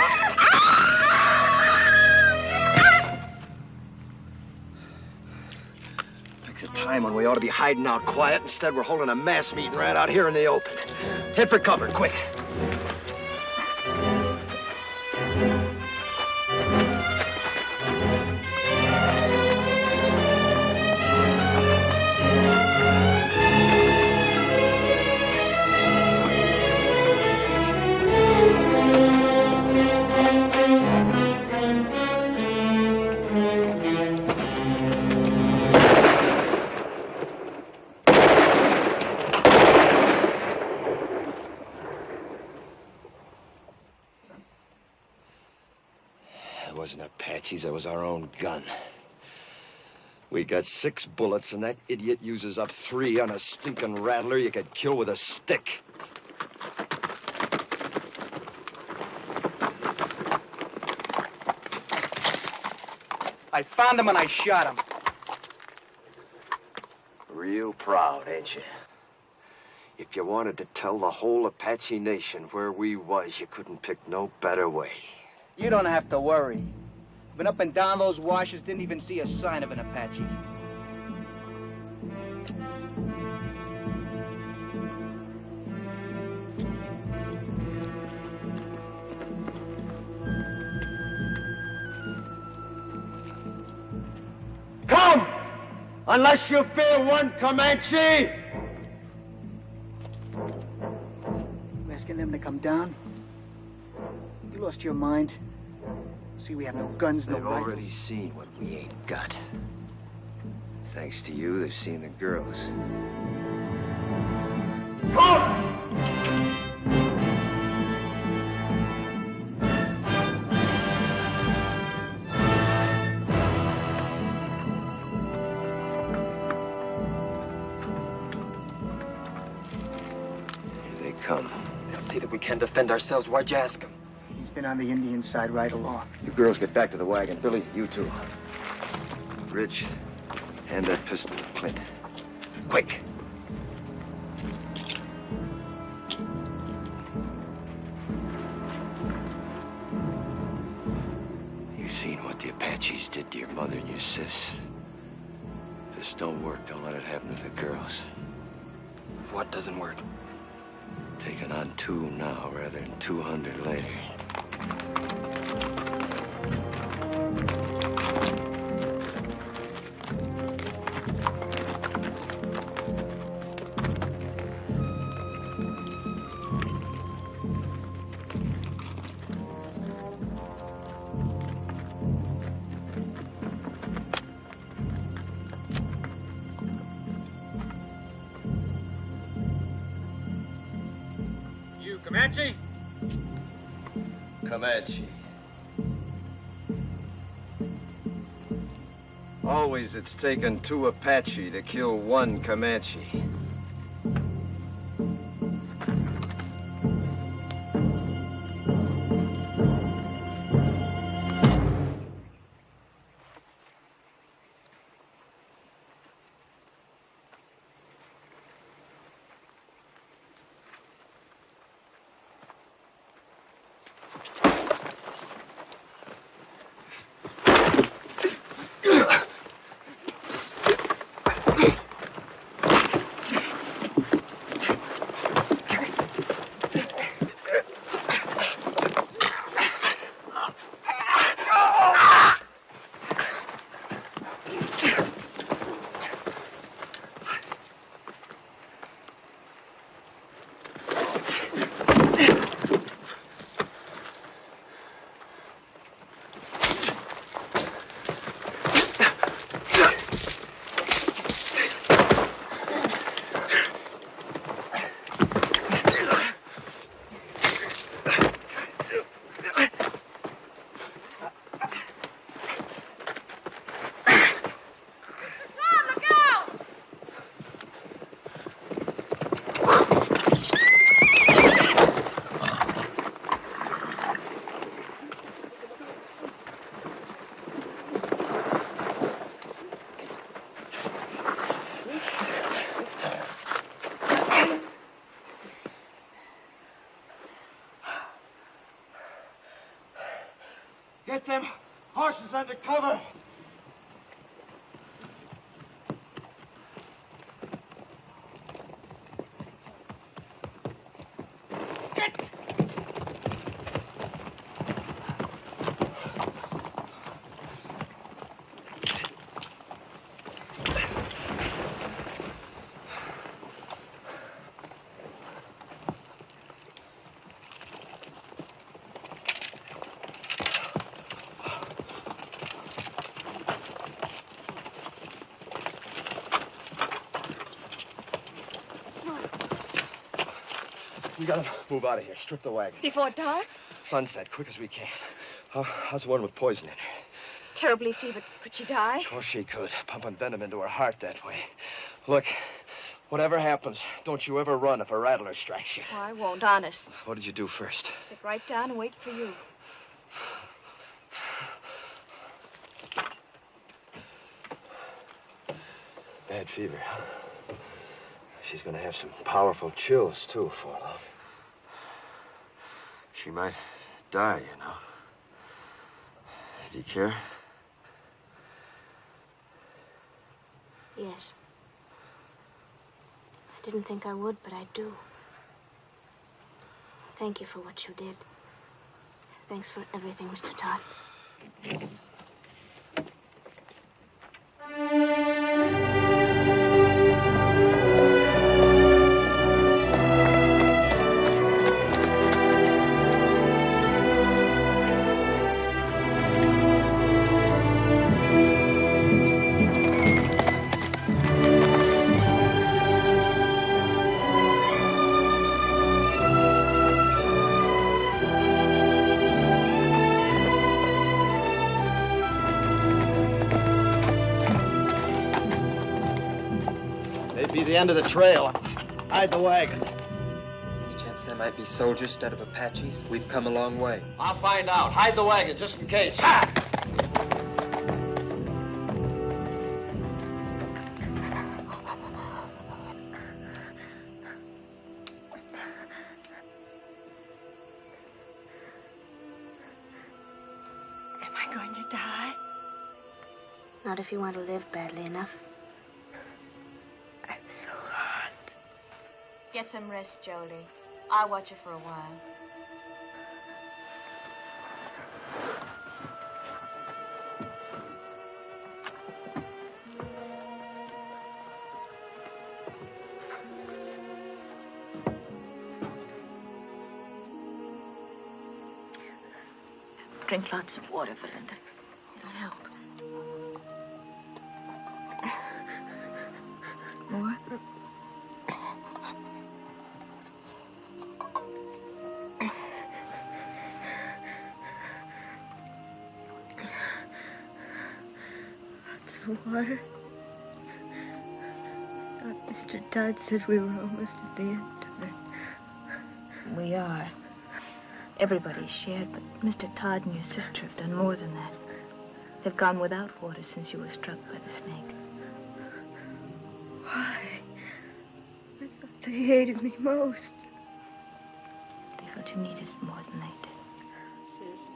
Picks a time when we ought to be hiding out quiet. Instead, we're holding a mass meeting right out here in the open. Head for cover, quick. It wasn't Apaches, it was our own gun. We got 6 bullets, and that idiot uses up 3 on a stinking rattler you could kill with a stick. I found him and I shot him. Real proud, ain't you? If you wanted to tell the whole Apache nation where we was, you couldn't pick no better way. You don't have to worry. Been up and down those washes, didn't even see a sign of an Apache. Come! Unless you fear one Comanche! You asking them to come down? You lost your mind? See, we have no guns, no They've rifles. already seen what we ain't got. Thanks to you, they've seen the girls. Here they come. They'll see that we can't defend ourselves. Why'd you ask him? He's been on the Indian side right along. You girls get back to the wagon. Billy, you too. Rich, hand that pistol to Clint. Quick! You seen what the Apaches did to your mother and your sis. If this don't work, don't let it happen to the girls. What doesn't work? Taking on 2 now rather than 200 later. Comanche? Comanche. Always it's taken 2 Apache to kill 1 Comanche. Get them horses under cover. We gotta move out of here. Strip the wagon. Before dark? Sunset, quick as we can. How's the one with poison in her? Terribly fevered. Could she die? Of course she could. Pumping venom into her heart that way. Look, whatever happens, don't you ever run if a rattler strikes you. Oh, I won't, honest. What did you do first? Sit right down and wait for you. Bad fever. She's gonna have some powerful chills, too, before long. She might die, you know. Do you care? Yes. I didn't think I would, but I do. Thank you for what you did. Thanks for everything, Mr. Todd. Be the end of the trail. Hide the wagon. Any chance there might be soldiers instead of Apaches? We've come a long way. I'll find out. Hide the wagon just in case. Ha! Am I going to die? Not if you want to live badly enough. I'm so hot. Get some rest, Jolie. I'll watch her for a while. Drink lots of water, Belinda. It'll help. More? Lots of water. Mr. Todd said we were almost at the end of it. We are. Everybody's shared, but Mr. Todd and your sister have done more than that. They've gone without water since you were struck by the snake. Why? I thought they hated me most. They felt you needed it more than they did. Sis.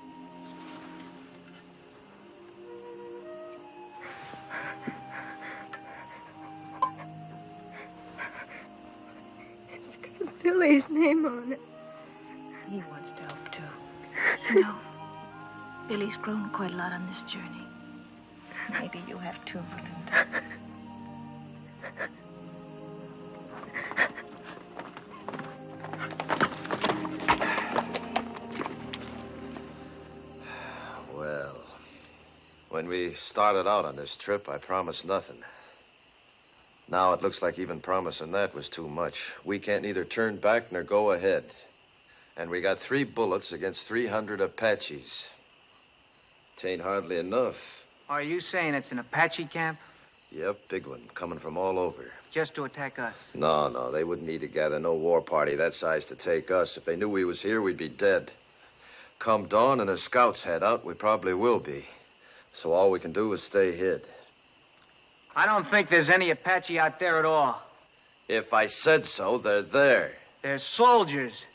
It's got Billy's name on it. He wants to help, too. You know, Billy's grown quite a lot on this journey. Maybe you have, too, Belinda. Well, when we started out on this trip, I promised nothing. Now it looks like even promising that was too much. We can't neither turn back nor go ahead. And we got 3 bullets against 300 Apaches. It ain't hardly enough. Are you saying it's an Apache camp? Yep, big one, coming from all over. Just to attack us? No, they wouldn't need to gather no war party that size to take us. If they knew we was here, we'd be dead. Come dawn and the scouts head out, we probably will be. So all we can do is stay hid. I don't think there's any Apache out there at all. If I said so, they're there. They're soldiers.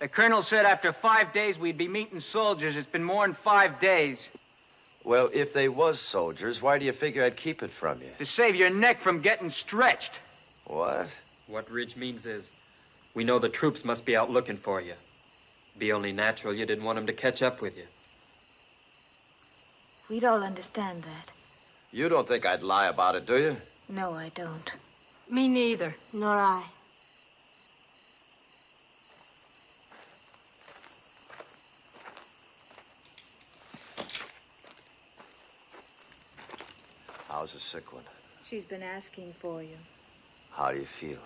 The colonel said after 5 days we'd be meeting soldiers. It's been more than 5 days. Well, if they was soldiers, why do you figure I'd keep it from you? To save your neck from getting stretched. What? What Ridge means is, we know the troops must be out looking for you. Be only natural you didn't want them to catch up with you. We'd all understand that. You don't think I'd lie about it, do you? No, I don't. Me neither. Nor I. How's the sick one? She's been asking for you. How do you feel?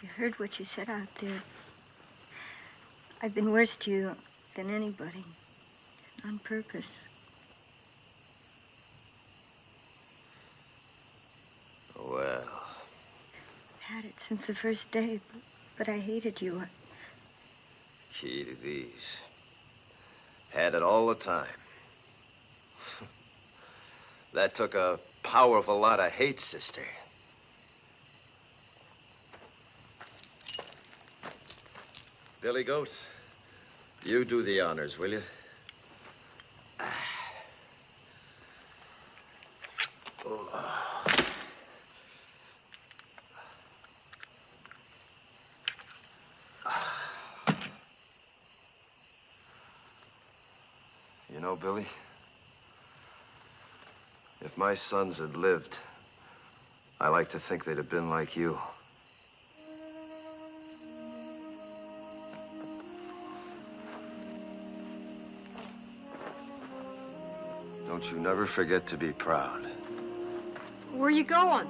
I heard what you said out there. I've been worse to you than anybody. On purpose. Well... I've had it since the first day, but I hated you. Key to these. Had it all the time. That took a powerful lot of hate, sister. Billy Goat, you do the honors, will you? You know, Billy, if my sons had lived, I like to think they'd have been like you. Don't you never forget to be proud. Where you going?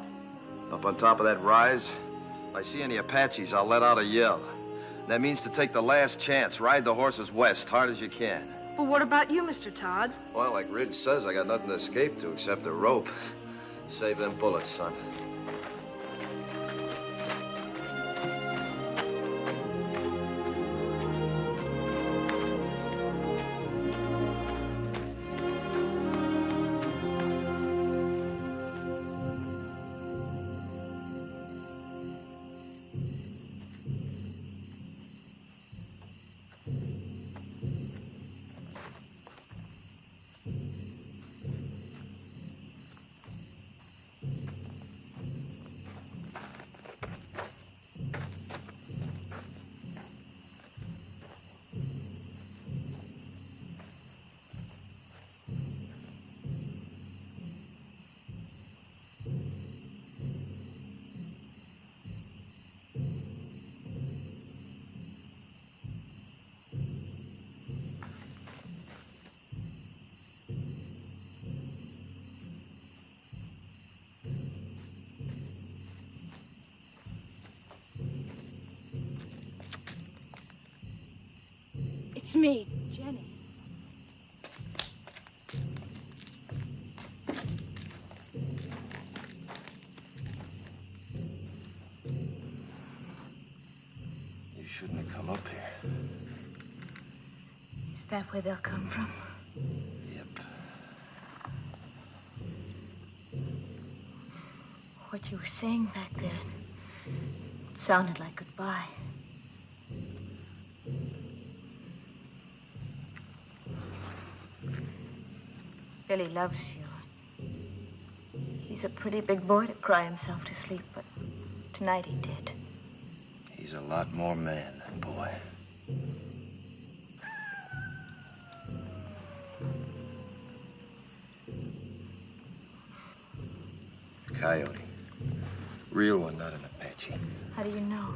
Up on top of that rise, if I see any Apaches, I'll let out a yell. That means to take the last chance, ride the horses west, hard as you can. Well, what about you, Mr. Todd? Well, like Ridge says, I got nothing to escape to except a rope. Save them bullets, son. It's me, Jenny. You shouldn't have come up here. Is that where they'll come from? Yep. What you were saying back there, it sounded like goodbye. Billy loves you. He's a pretty big boy to cry himself to sleep, but tonight he did. He's a lot more man than boy. Coyote. Real one, not an Apache. How do you know?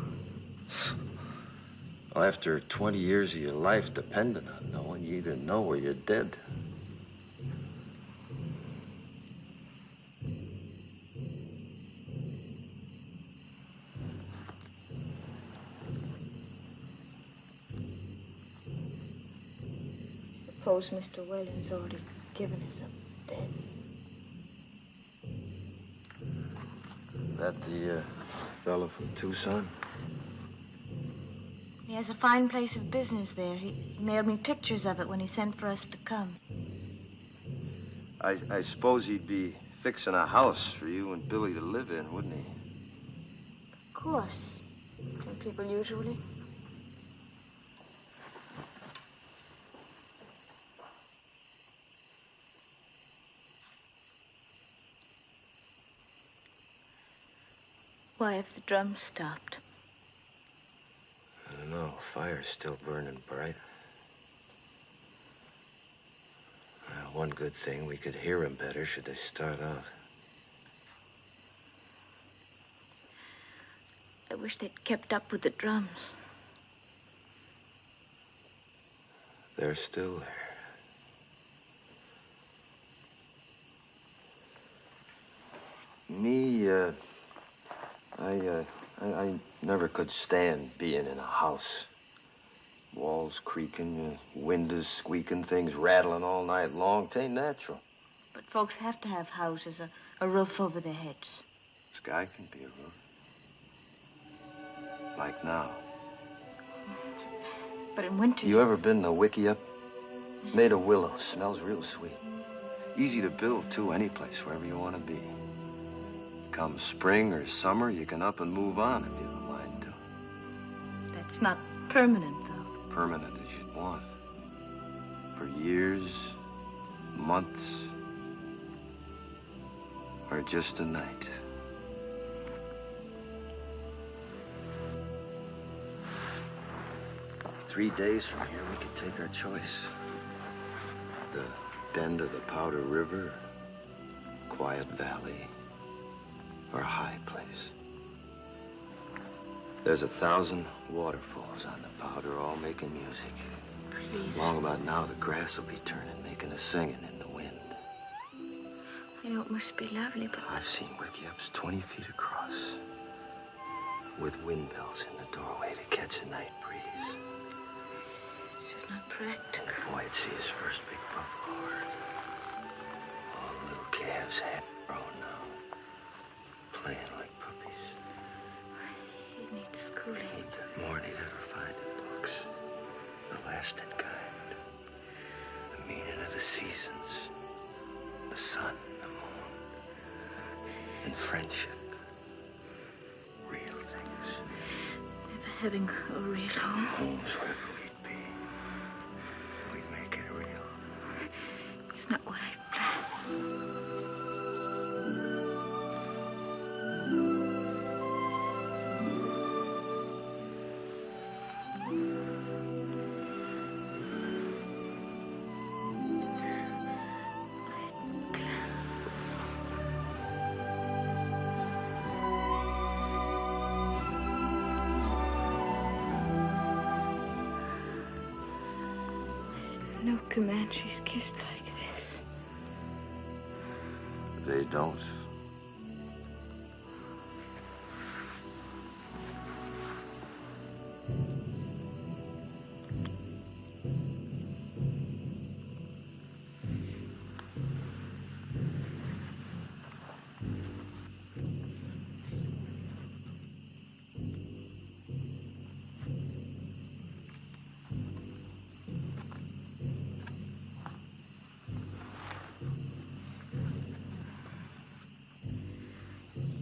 Well, after 20 years of your life depending on knowing, you either know or you're dead. Suppose Mr. Whalen's already given us up dead. That the fellow from Tucson? He has a fine place of business there. He mailed me pictures of it when he sent for us to come. I suppose he'd be fixing a house for you and Billy to live in, wouldn't he? Of course. Don't people usually? Why have the drums stopped? I don't know. Fire's still burning bright. One good thing, we could hear them better should they start out. I wish they'd kept up with the drums. They're still there. Me, I never could stand being in a house. Walls creaking, windows squeaking, things rattling all night long. 'Tain't natural. But folks have to have houses, a roof over their heads. Sky can be a roof. Like now. But in winter... You ever been in a wickiup? Made of willow. Smells real sweet. Easy to build, too, any place, wherever you want to be. Come spring or summer, you can up and move on if you have a mind to. That's not permanent, though. Permanent as you'd want. For years, months, or just a night. Three days from here, we could take our choice. The bend of the Powder River, quiet valley, or a high place. There's 1,000 waterfalls on the Powder, all making music. Please. Long about now, the grass will be turning, making a singing in the wind. I know it must be lovely, but... I've seen wickiups 20 feet across, with windmills in the doorway to catch a night breeze. It's just not practical. And the boy'd see his first big buffalo herd. All the little calves half grown now, playing like puppies. He'd need schooling. Need that more than he'd ever find in books. The lasting kind. The meaning of the seasons. The sun, the moon. And friendship. Real things. Never having a real home. Home's wherever we'd be. We'd make it real. It's not what I planned. No Comanches kissed like this. They don't.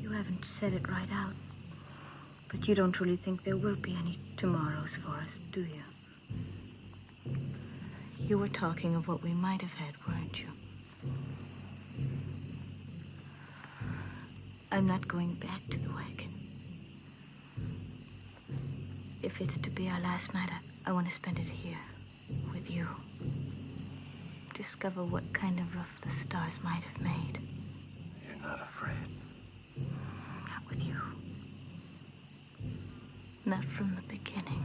You haven't said it right out. But you don't really think there will be any tomorrows for us, do you? You were talking of what we might have had, weren't you? I'm not going back to the wagon. If it's to be our last night, I want to spend it here, with you. Discover what kind of roof the stars might have made. You're not afraid. Not with you. Not from the beginning.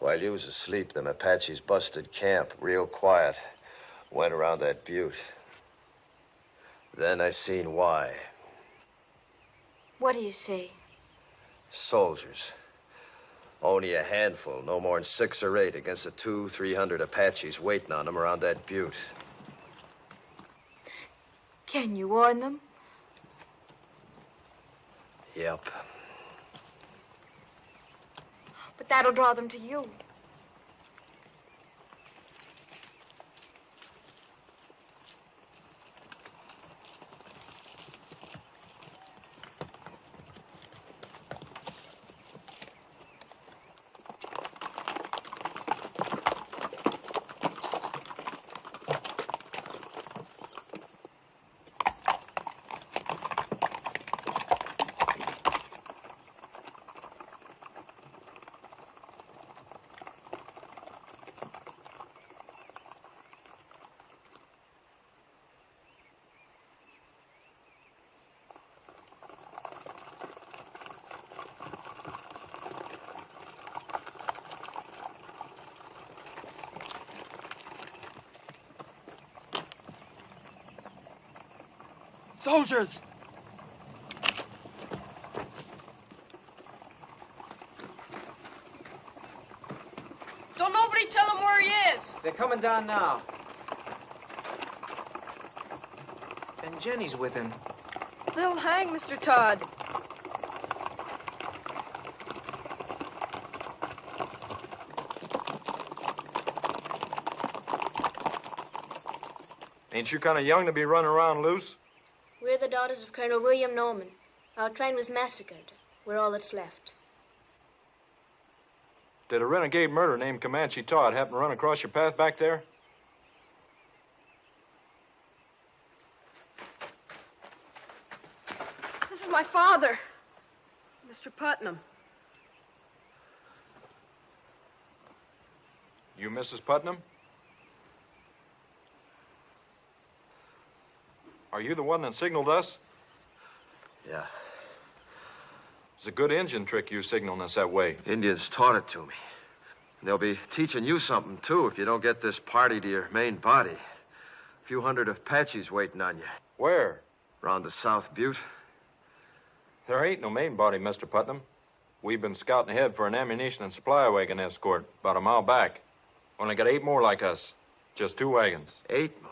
While you was asleep, them Apaches busted camp, real quiet. Went around that butte. Then I seen why. What do you see? Soldiers. Only a handful, no more than 6 or 8 against the 200-300 Apaches waiting on them around that butte. Can you warn them? Yep. But that'll draw them to you. Soldiers! Don't nobody tell him where he is. They're coming down now. And Jenny's with him. They'll hang Mr. Todd. Ain't you kind of young to be running around loose? We're the daughters of Colonel William Norman. Our train was massacred. We're all that's left. Did a renegade murderer named Comanche Todd happen to run across your path back there? This is my father, Mr. Putnam. You Mrs. Putnam? Are you the one that signaled us? Yeah. It's a good Indian trick you signaling us that way. Indians taught it to me. They'll be teaching you something, too, if you don't get this party to your main body. A few hundred Apaches waiting on you. Where? Around the South Butte. There ain't no main body, Mr. Putnam. We've been scouting ahead for an ammunition and supply wagon escort about a mile back. Only got 8 more like us. Just 2 wagons. 8 more?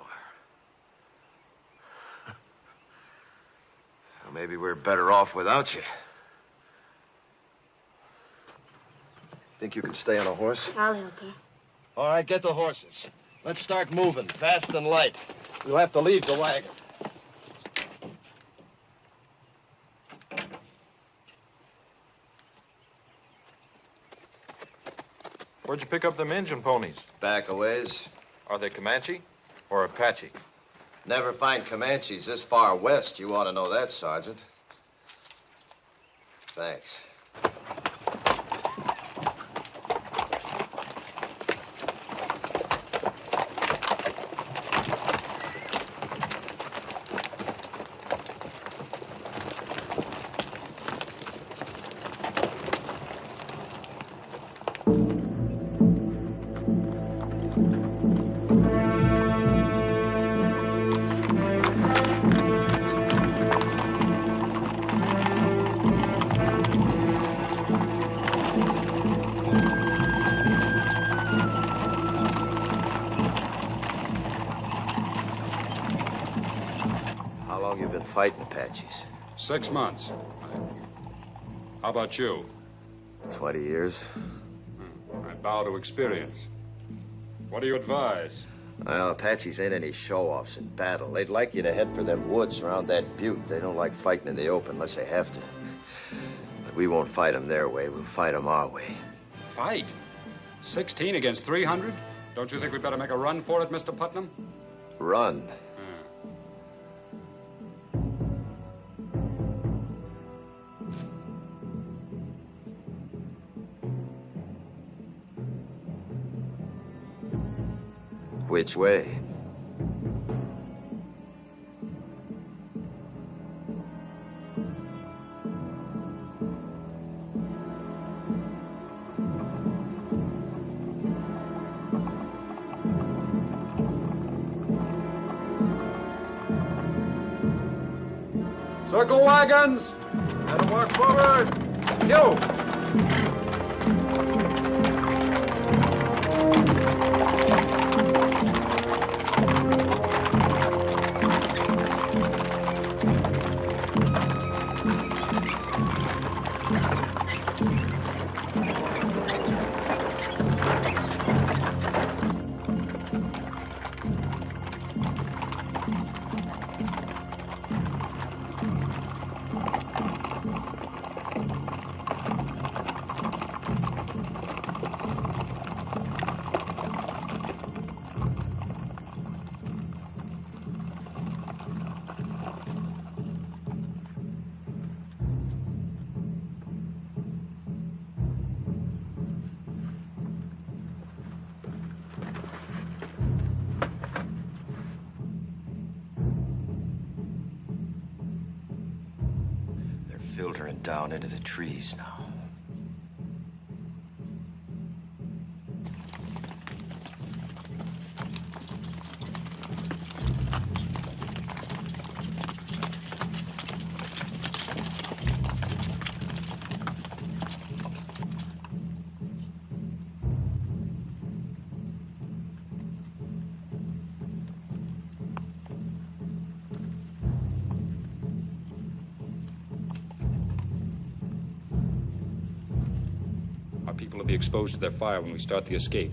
Well, maybe we're better off without you. Think you can stay on a horse? I'll help her. All right, get the horses. Let's start moving, fast and light. We'll have to leave the wagon. Where'd you pick up them Injun ponies? Back a ways. Are they Comanche or Apache? Never find Comanches this far west. You ought to know that, Sergeant. Thanks. Fighting Apaches. 6 months. How about you? 20 years. I bow to experience. What do you advise? Well, Apaches ain't any show-offs in battle. They'd like you to head for them woods around that butte. They don't like fighting in the open unless they have to. But we won't fight them their way. We'll fight them our way. Fight? 16 against 300? Don't you think we'd better make a run for it, Mr. Putnam? Run? Which way? Circle wagons! Gotta walk forward! You! They're filtering down into the trees now. People will be exposed to their fire when we start the escape.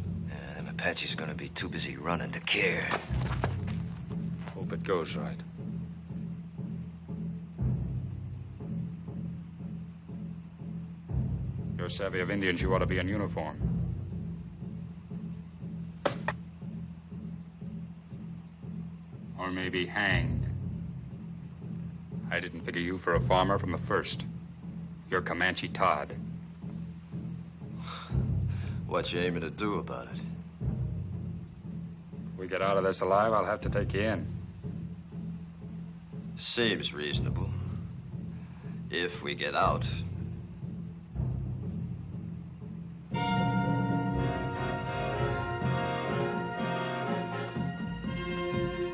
Them Apaches are gonna be too busy running to care. Hope it goes right. You're savvy of Indians, you ought to be in uniform. Or maybe hanged. I didn't figure you for a farmer from the first. You're Comanche Todd. What you aiming to do about it? If we get out of this alive, I'll have to take you in. Seems reasonable. If we get out. You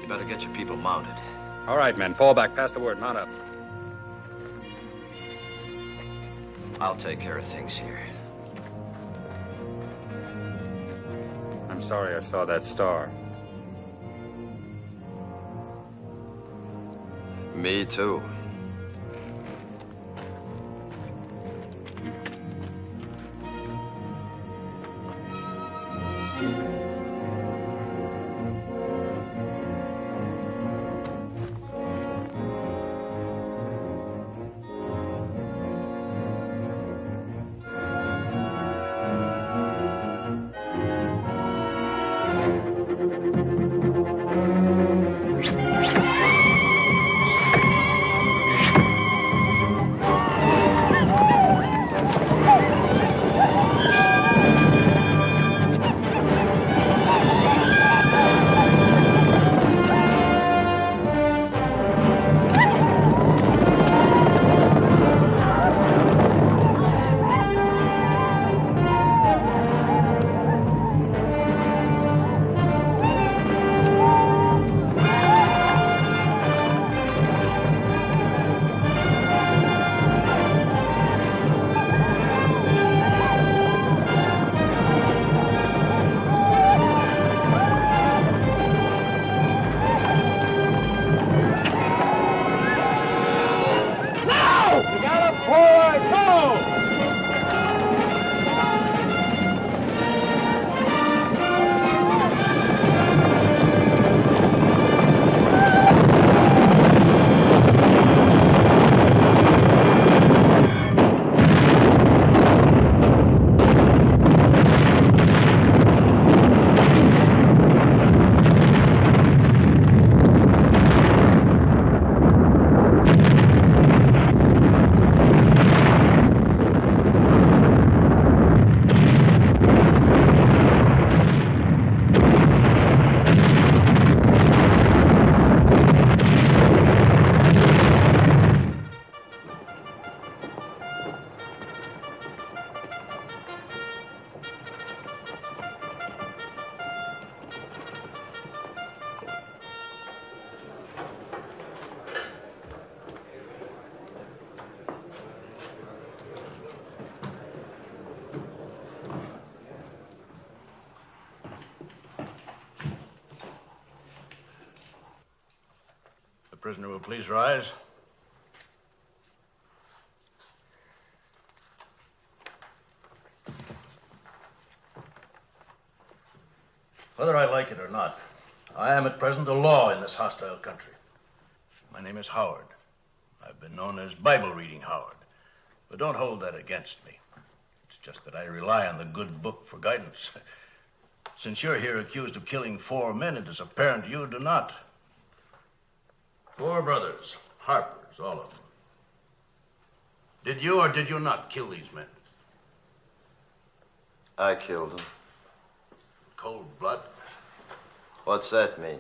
better get your people mounted. All right, men, fall back. Pass the word. Mount up. I'll take care of things here. I'm sorry I saw that star. Me too. Prisoner will please rise. Whether I like it or not, I am at present a law in this hostile country. My name is Howard. I've been known as Bible Reading Howard, but don't hold that against me. It's just that I rely on the good book for guidance. Since you're here accused of killing 4 men, it is apparent you do not. 4 brothers, Harpers, all of them. Did you or did you not kill these men? I killed them. Cold blood? What's that mean?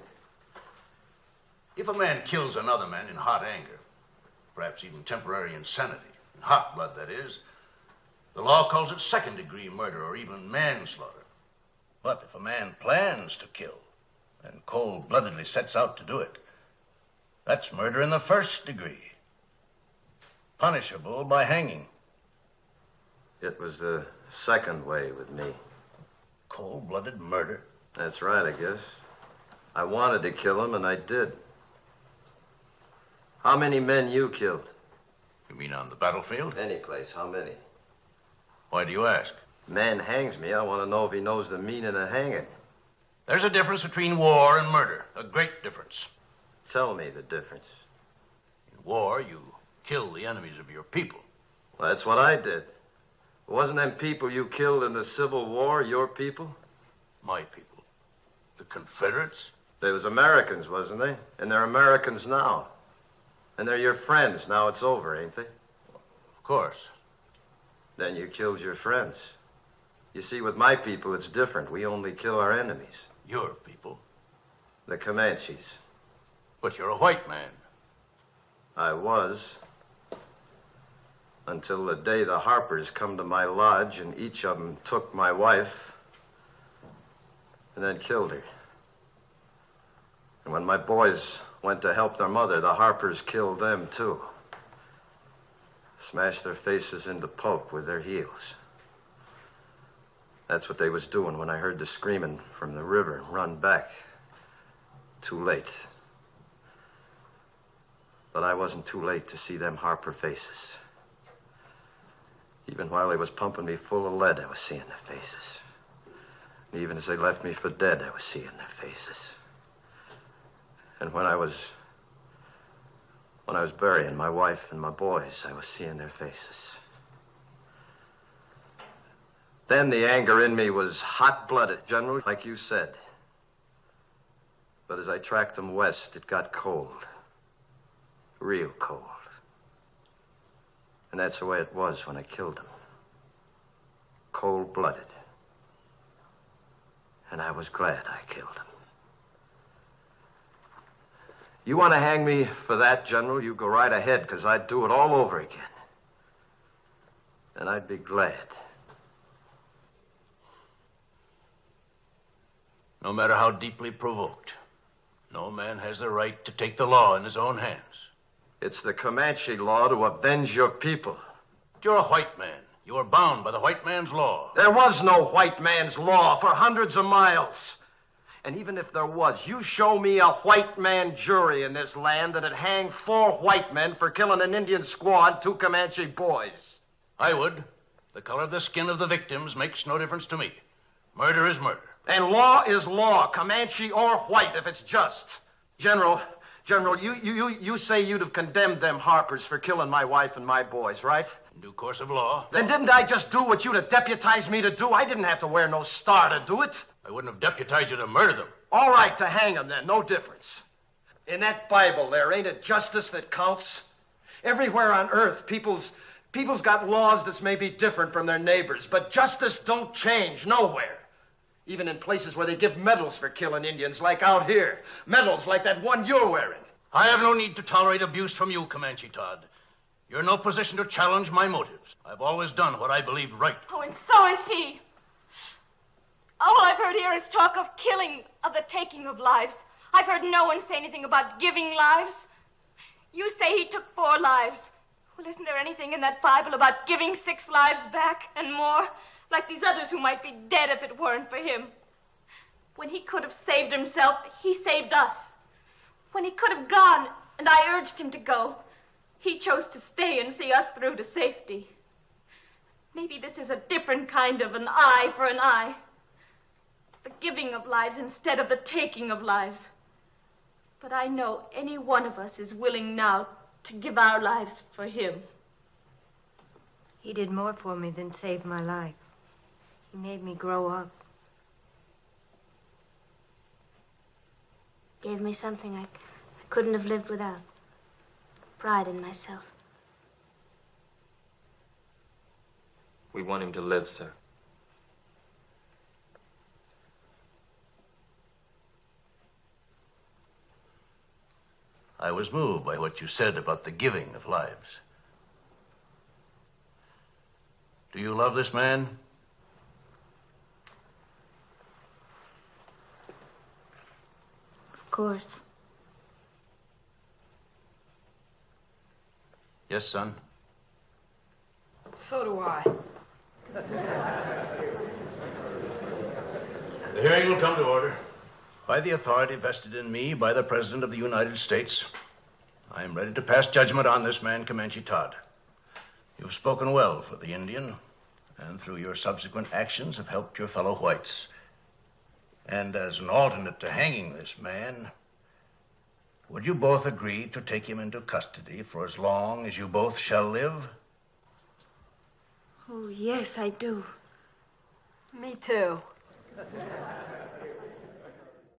If a man kills another man in hot anger, perhaps even temporary insanity. In hot blood, that is. The law calls it second-degree murder or even manslaughter. But if a man plans to kill and cold-bloodedly sets out to do it, that's murder in the first degree, punishable by hanging. It was the second way with me. Cold-blooded murder? That's right, I guess. I wanted to kill him, and I did. How many men you killed? You mean on the battlefield? Any place. How many? Why do you ask? Man hangs me. I want to know if he knows the meaning of hanging. There's a difference between war and murder. A great difference. Tell me the difference. In war, you kill the enemies of your people. Well, that's what I did. Wasn't them people you killed in the Civil War your people? My people. The Confederates? They was Americans, wasn't they? And they're Americans now. And they're your friends. Now it's over, ain't they? Of course. Then you killed your friends. You see, with my people, it's different. We only kill our enemies. Your people? The Comanches. But you're a white man. I was. Until the day the Harpers come to my lodge and each of them took my wife and then killed her. And when my boys went to help their mother, the Harpers killed them too. Smashed their faces into pulp with their heels. That's what they was doing when I heard the screaming from the river and run back. Too late. But I wasn't too late to see them Harper faces. Even while they was pumping me full of lead, I was seeing their faces. And even as they left me for dead, I was seeing their faces. And when I was burying my wife and my boys, I was seeing their faces. Then the anger in me was hot-blooded, General, like you said. But as I tracked them west, it got cold. Real cold. And that's the way it was when I killed them. Cold-blooded. And I was glad I killed them. You want to hang me for that, General? You go right ahead, because I'd do it all over again. And I'd be glad. No matter how deeply provoked, no man has the right to take the law in his own hands. It's the Comanche law to avenge your people. You're a white man. You are bound by the white man's law. There was no white man's law for hundreds of miles. And even if there was, you show me a white man jury in this land that'd hang 4 white men for killing an Indian squaw and 2 Comanche boys. I would. The color of the skin of the victims makes no difference to me. Murder is murder. And law is law, Comanche or white, if it's just. General, you say you'd have condemned them Harpers for killing my wife and my boys, right? In due course of law. Then didn't I just do what you'd have deputized me to do? I didn't have to wear no star to do it. I wouldn't have deputized you to murder them. All right, to hang them then, no difference. In that Bible there, ain't it justice that counts? Everywhere on earth, people's got laws that's maybe different from their neighbors, but justice don't change nowhere. Even in places where they give medals for killing Indians, like out here. Medals like that one you're wearing. I have no need to tolerate abuse from you, Comanche Todd. You're in no position to challenge my motives. I've always done what I believed right. Oh, and so is he. All I've heard here is talk of killing, of the taking of lives. I've heard no one say anything about giving lives. You say he took 4 lives. Well, isn't there anything in that Bible about giving 6 lives back and more? Like these others who might be dead if it weren't for him. When he could have saved himself, he saved us. When he could have gone, and I urged him to go, he chose to stay and see us through to safety. Maybe this is a different kind of an eye for an eye. The giving of lives instead of the taking of lives. But I know any one of us is willing now to give our lives for him. He did more for me than save my life. He made me grow up. Gave me something I couldn't have lived without. Pride in myself. We want him to live, sir. I was moved by what you said about the giving of lives. Do you love this man? Of course. Yes, son. So do I. The hearing will come to order. By the authority vested in me by the President of the United States, I am ready to pass judgment on this man, Comanche Todd. You've spoken well for the Indian, and through your subsequent actions have helped your fellow whites. And as an alternate to hanging this man, would you both agree to take him into custody for as long as you both shall live? Oh, yes, I do. Me too.